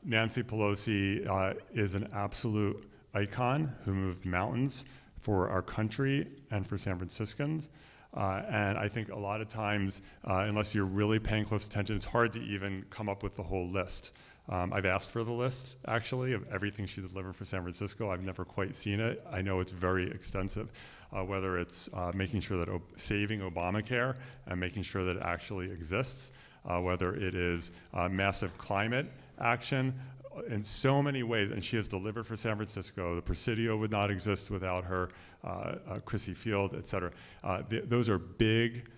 Nancy Pelosi is an absolute icon who moved mountains for our country and for San Franciscans. And I think a lot of times, unless you're really paying close attention, it's hard to even come up with the whole list I've asked for the list, actually, of everything she delivered for San Francisco. I've never quite seen it. I know it's very extensive, whether it's making sure that saving Obamacare and making sure that it actually exists, whether it is massive climate action, in so many ways, and she has delivered for San Francisco. The Presidio would not exist without her, Chrissy Field, et cetera. Those are big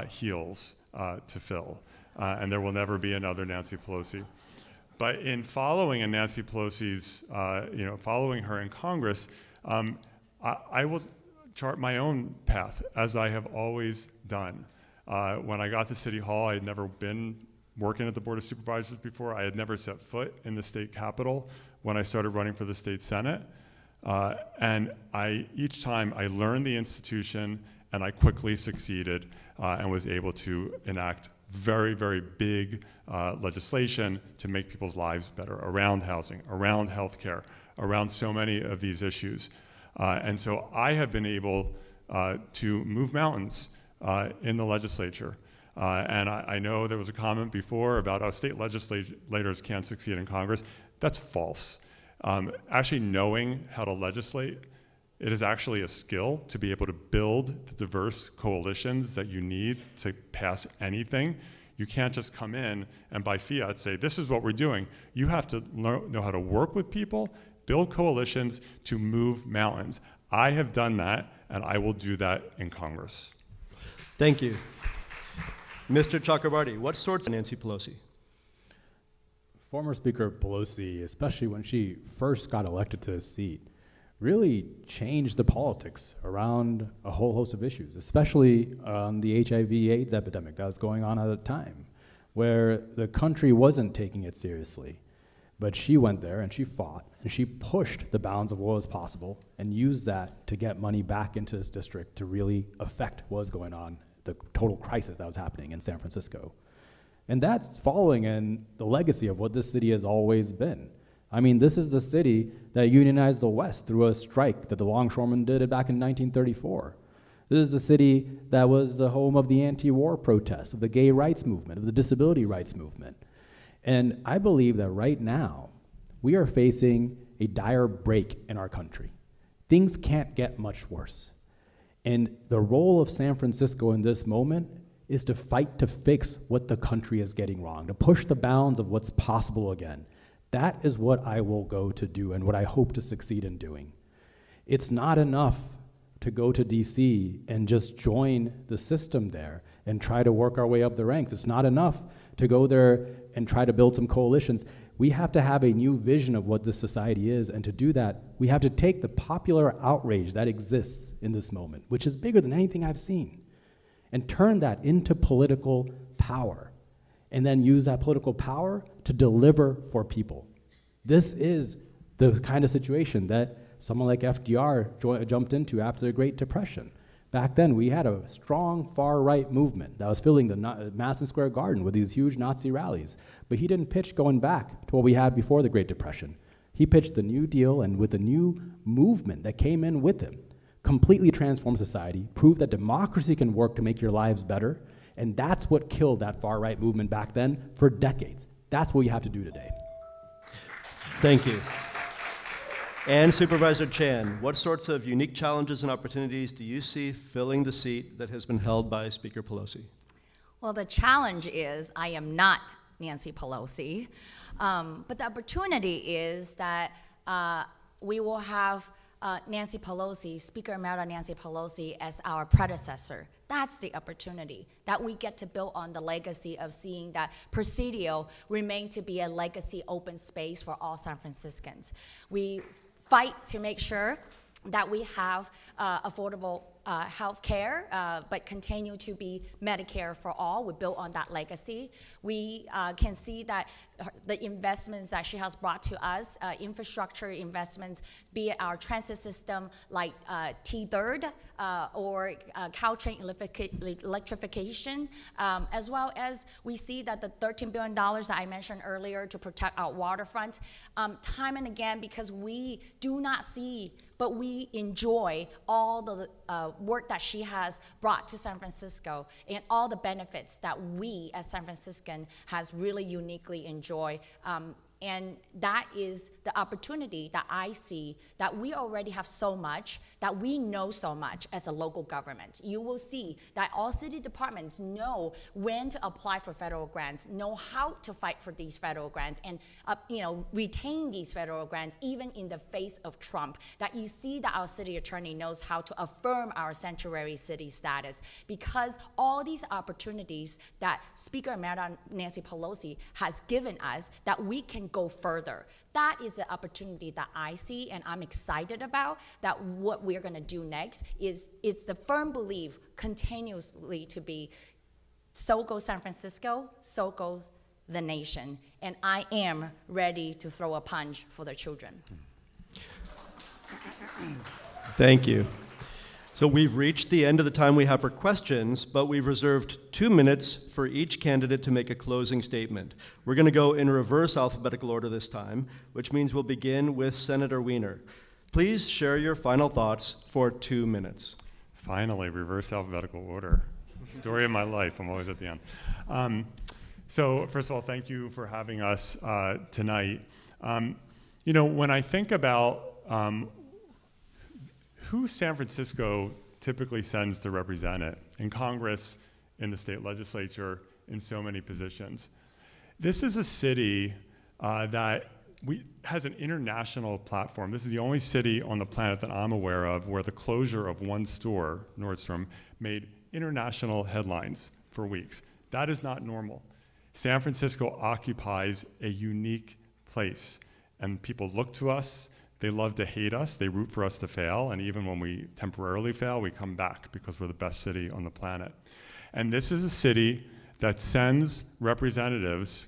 heels to fill, and there will never be another Nancy Pelosi. But in following in Nancy Pelosi's, following her in Congress, I will chart my own path, as I have always done. When I got to City Hall, I had never been working at the Board of Supervisors before. I had never set foot in the state capitol when I started running for the state Senate. And each time I learned the institution, and I quickly succeeded and was able to enact very, very big legislation to make people's lives better around housing, around healthcare, around so many of these issues. And so I have been able to move mountains in the legislature. And I know there was a comment before about how state legislators can't succeed in Congress. That's false. Actually knowing how to legislate, it is actually a skill to be able to build the diverse coalitions that you need to pass anything. You can't just come in and by fiat say, this is what we're doing. You have to know how to work with people, build coalitions to move mountains. I have done that, and I will do that in Congress. Thank you. Mr. Chakrabarty, what sorts of Nancy Pelosi? Former Speaker Pelosi, especially when she first got elected to a seat, really changed the politics around a whole host of issues, especially on the HIV/AIDS epidemic that was going on at the time, where the country wasn't taking it seriously. But she went there and she fought and she pushed the bounds of what was possible and used that to get money back into this district to really affect what was going on, the total crisis that was happening in San Francisco. And that's following in the legacy of what this city has always been. I mean, this is the city that unionized the West through a strike that the longshoremen did back in 1934. This is the city that was the home of the anti-war protests, of the gay rights movement, of the disability rights movement. And I believe that right now, we are facing a dire break in our country. Things can't get much worse. And the role of San Francisco in this moment is to fight to fix what the country is getting wrong, to push the bounds of what's possible again. That is what I will go to do and what I hope to succeed in doing. It's not enough to go to DC and just join the system there and try to work our way up the ranks. It's not enough to go there and try to build some coalitions. We have to have a new vision of what this society is, and to do that, we have to take the popular outrage that exists in this moment, which is bigger than anything I've seen, and turn that into political power, and then use that political power to deliver for people. This is the kind of situation that someone like FDR jumped into after the Great Depression. Back then, we had a strong far-right movement that was filling the Madison Square Garden with these huge Nazi rallies. But he didn't pitch going back to what we had before the Great Depression. He pitched the New Deal, and with the new movement that came in with him, completely transformed society, proved that democracy can work to make your lives better, and that's what killed that far-right movement back then for decades. That's what we have to do today. Thank you. And Supervisor Chan, what sorts of unique challenges and opportunities do you see filling the seat that has been held by Speaker Pelosi? Well, the challenge is I am not Nancy Pelosi, but the opportunity is that we will have Nancy Pelosi, Speaker Emerita Nancy Pelosi, as our predecessor. That's the opportunity, that we get to build on the legacy of seeing that Presidio remain to be a legacy open space for all San Franciscans. We fight to make sure that we have affordable health care, but continue to be Medicare for all. We build on that legacy. We can see that the investments that she has brought to us, infrastructure investments, be it our transit system like T-Third or Caltrain electrification, as well as we see that the $13 billion that I mentioned earlier to protect our waterfront, time and again, because we do not see, but we enjoy all the work that she has brought to San Francisco and all the benefits that we as San Franciscans has really uniquely enjoyed. And that is the opportunity that I see, that we already have so much, that we know so much as a local government. You will see that all city departments know when to apply for federal grants, know how to fight for these federal grants, and retain these federal grants even in the face of Trump. That you see that our city attorney knows how to affirm our sanctuary city status, because all these opportunities that Speaker Emerita Nancy Pelosi has given us, that we can go further. That is the opportunity that I see, and I'm excited about. That what we're going to do next is the firm belief continuously to be, so goes San Francisco, so goes the nation. And I am ready to throw a punch for the children. Thank you. So we've reached the end of the time we have for questions, but we've reserved 2 minutes for each candidate to make a closing statement. We're going to go in reverse alphabetical order this time, which means we'll begin with Senator Wiener. Please share your final thoughts for 2 minutes. Finally, reverse alphabetical order. Story of my life. I'm always at the end. So first of all, thank you for having us tonight. When I think about who San Francisco typically sends to represent it in Congress, in the state legislature, in so many positions. This is a city that has an international platform. This is the only city on the planet that I'm aware of where the closure of one store, Nordstrom, made international headlines for weeks. That is not normal. San Francisco occupies a unique place, and people look to us. They love to hate us, they root for us to fail, and even when we temporarily fail, we come back because we're the best city on the planet. And this is a city that sends representatives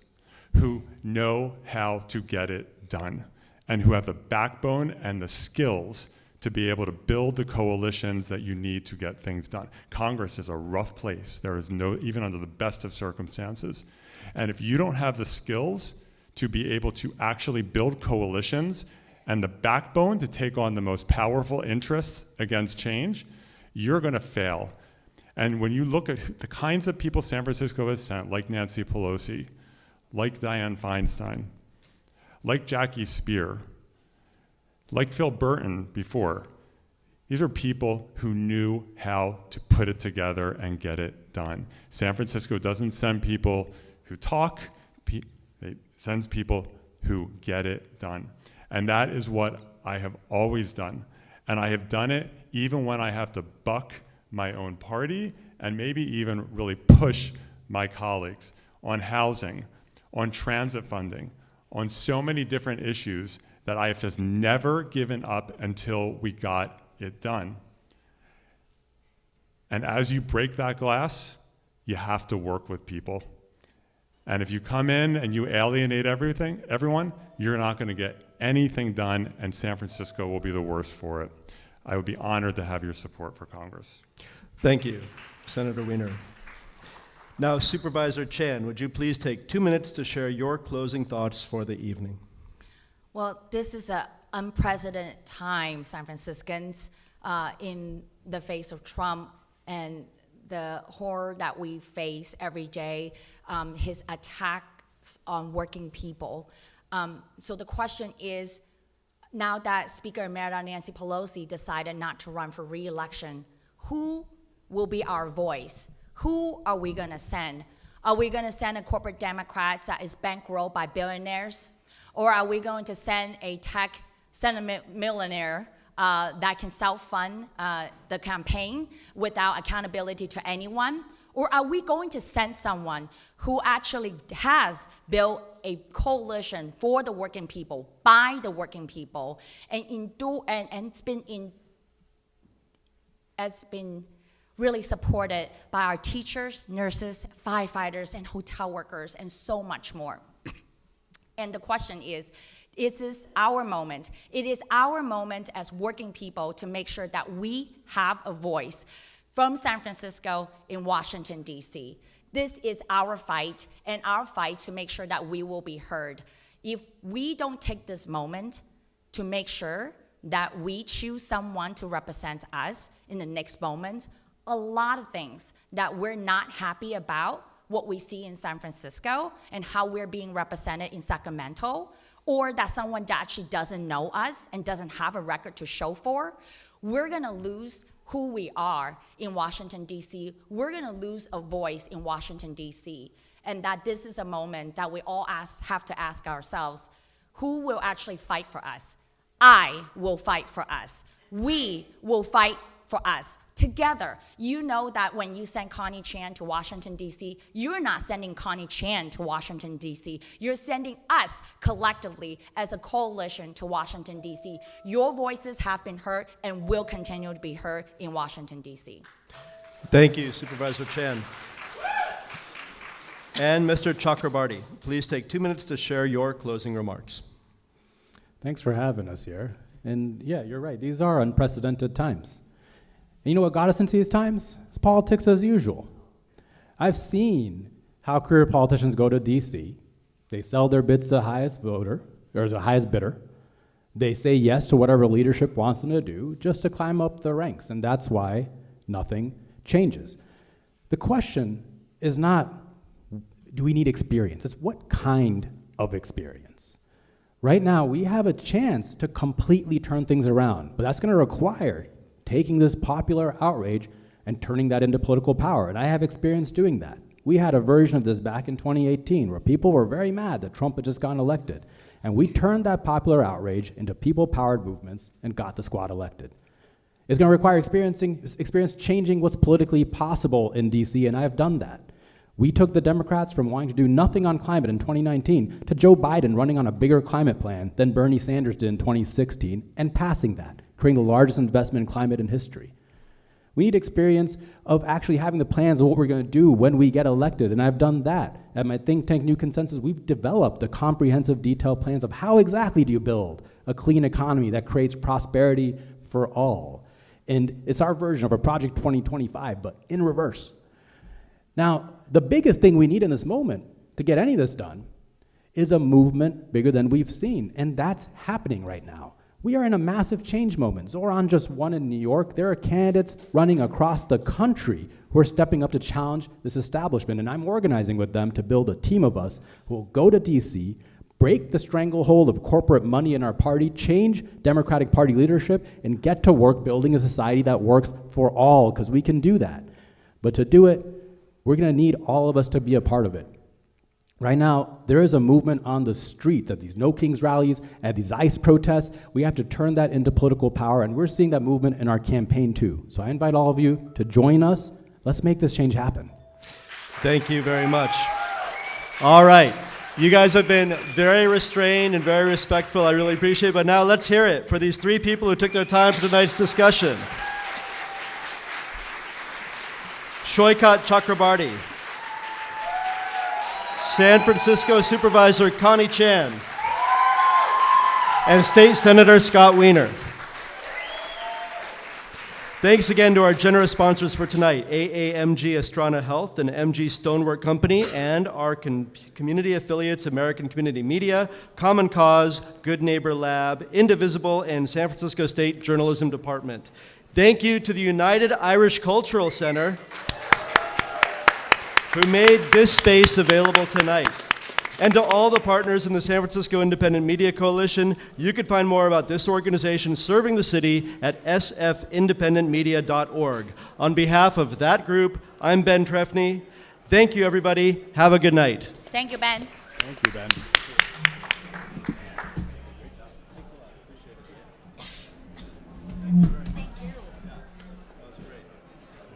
who know how to get it done, and who have the backbone and the skills to be able to build the coalitions that you need to get things done. Congress is a rough place. There is no, even under the best of circumstances. And if you don't have the skills to be able to actually build coalitions and the backbone to take on the most powerful interests against change, you're going to fail. And when you look at the kinds of people San Francisco has sent, like Nancy Pelosi, like Dianne Feinstein, like Jackie Speer, like Phil Burton before, these are people who knew how to put it together and get it done. San Francisco doesn't send people who talk, it sends people who get it done. And that is what I have always done. And I have done it even when I have to buck my own party and maybe even really push my colleagues on housing, on transit funding, on so many different issues that I have just never given up until we got it done. And as you break that glass, you have to work with people. And if you come in and you alienate everyone, you're not going to get anything done, and San Francisco will be the worst for it. I would be honored to have your support for Congress. Thank you, Senator Wiener. Now, Supervisor Chan, would you please take 2 minutes to share your closing thoughts for the evening? Well, this is an unprecedented time, San Franciscans, in the face of Trump and the horror that we face every day, his attacks on working people. So the question is, now that Speaker Emerita Nancy Pelosi decided not to run for re-election, who will be our voice? Who are we going to send? Are we going to send a corporate Democrat that is bankrolled by billionaires? Or are we going to send a tech millionaire that can self-fund the campaign without accountability to anyone? Or are we going to send someone who actually has built a coalition for the working people, by the working people, and it's been really supported by our teachers, nurses, firefighters, and hotel workers, and so much more? And the question is this our moment? It is our moment as working people to make sure that we have a voice from San Francisco in Washington, D.C. This is our fight, and our fight to make sure that we will be heard. If we don't take this moment to make sure that we choose someone to represent us in the next moment, a lot of things that we're not happy about, what we see in San Francisco and how we're being represented in Sacramento, or that someone that actually doesn't know us and doesn't have a record to show for, we're gonna lose who we are in Washington, D.C. We're gonna lose a voice in Washington, D.C. And that this is a moment that we all have to ask ourselves, who will actually fight for us? I will fight for us. We will fight for us. Together, you know that when you send Connie Chan to Washington, D.C., you're not sending Connie Chan to Washington, D.C. You're sending us collectively as a coalition to Washington, D.C. Your voices have been heard and will continue to be heard in Washington, D.C. Thank you, Supervisor Chan. And Mr. Chakrabarty, please take 2 minutes to share your closing remarks. Thanks for having us here. And yeah, you're right. These are unprecedented times. And you know what got us into these times? It's politics as usual. I've seen how career politicians go to DC. They sell their bids to the highest voter, or the highest bidder. They say yes to whatever leadership wants them to do just to climb up the ranks. And that's why nothing changes. The question is not, do we need experience? It's what kind of experience? Right now, we have a chance to completely turn things around, but that's going to require taking this popular outrage and turning that into political power, and I have experience doing that. We had a version of this back in 2018 where people were very mad that Trump had just gotten elected, and we turned that popular outrage into people-powered movements and got the squad elected. It's going to require experience changing what's politically possible in DC, and I have done that. We took the Democrats from wanting to do nothing on climate in 2019 to Joe Biden running on a bigger climate plan than Bernie Sanders did in 2016 and passing that, creating the largest investment in climate in history. We need experience of actually having the plans of what we're going to do when we get elected, and I've done that. At my think tank, New Consensus, we've developed a comprehensive, detailed plans of how exactly do you build a clean economy that creates prosperity for all. And it's our version of a Project 2025, but in reverse. Now, the biggest thing we need in this moment to get any of this done is a movement bigger than we've seen, and that's happening right now. We are in a massive change moment. Zoran just won in New York. There are candidates running across the country who are stepping up to challenge this establishment, and I'm organizing with them to build a team of us who will go to DC, break the stranglehold of corporate money in our party, change Democratic Party leadership, and get to work building a society that works for all, because we can do that. But to do it, we're going to need all of us to be a part of it. Right now, there is a movement on the streets at these No Kings rallies, at these ICE protests. We have to turn that into political power, and we're seeing that movement in our campaign too. So I invite all of you to join us. Let's make this change happen. Thank you very much. All right. You guys have been very restrained and very respectful. I really appreciate it. But now let's hear it for these three people who took their time for tonight's discussion. Shoykat Chakrabarty, San Francisco Supervisor Connie Chan, and State Senator Scott Wiener. Thanks again to our generous sponsors for tonight, AAMG Astrana Health and MG Stonework Company, and our community affiliates, American Community Media, Common Cause, Good Neighbor Lab, Indivisible, and San Francisco State Journalism Department. Thank you to the United Irish Cultural Center, who made this space available tonight. And to all the partners in the San Francisco Independent Media Coalition, you can find more about this organization serving the city at sfindependentmedia.org. On behalf of that group, I'm Ben Trefny. Thank you, everybody. Have a good night. Thank you, Ben. Thank you, Ben.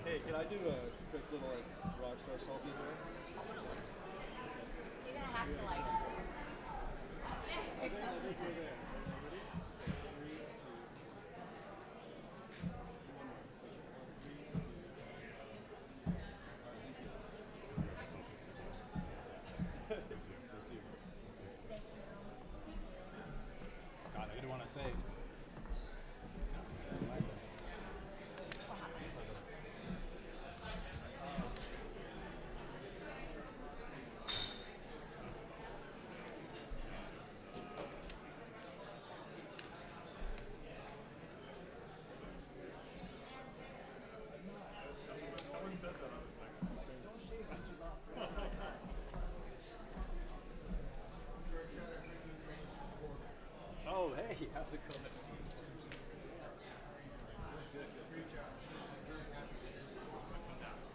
Hey, can I do a quick little rock star selfie there? You're gonna have to like. Scott, I didn't want to say. How's it going?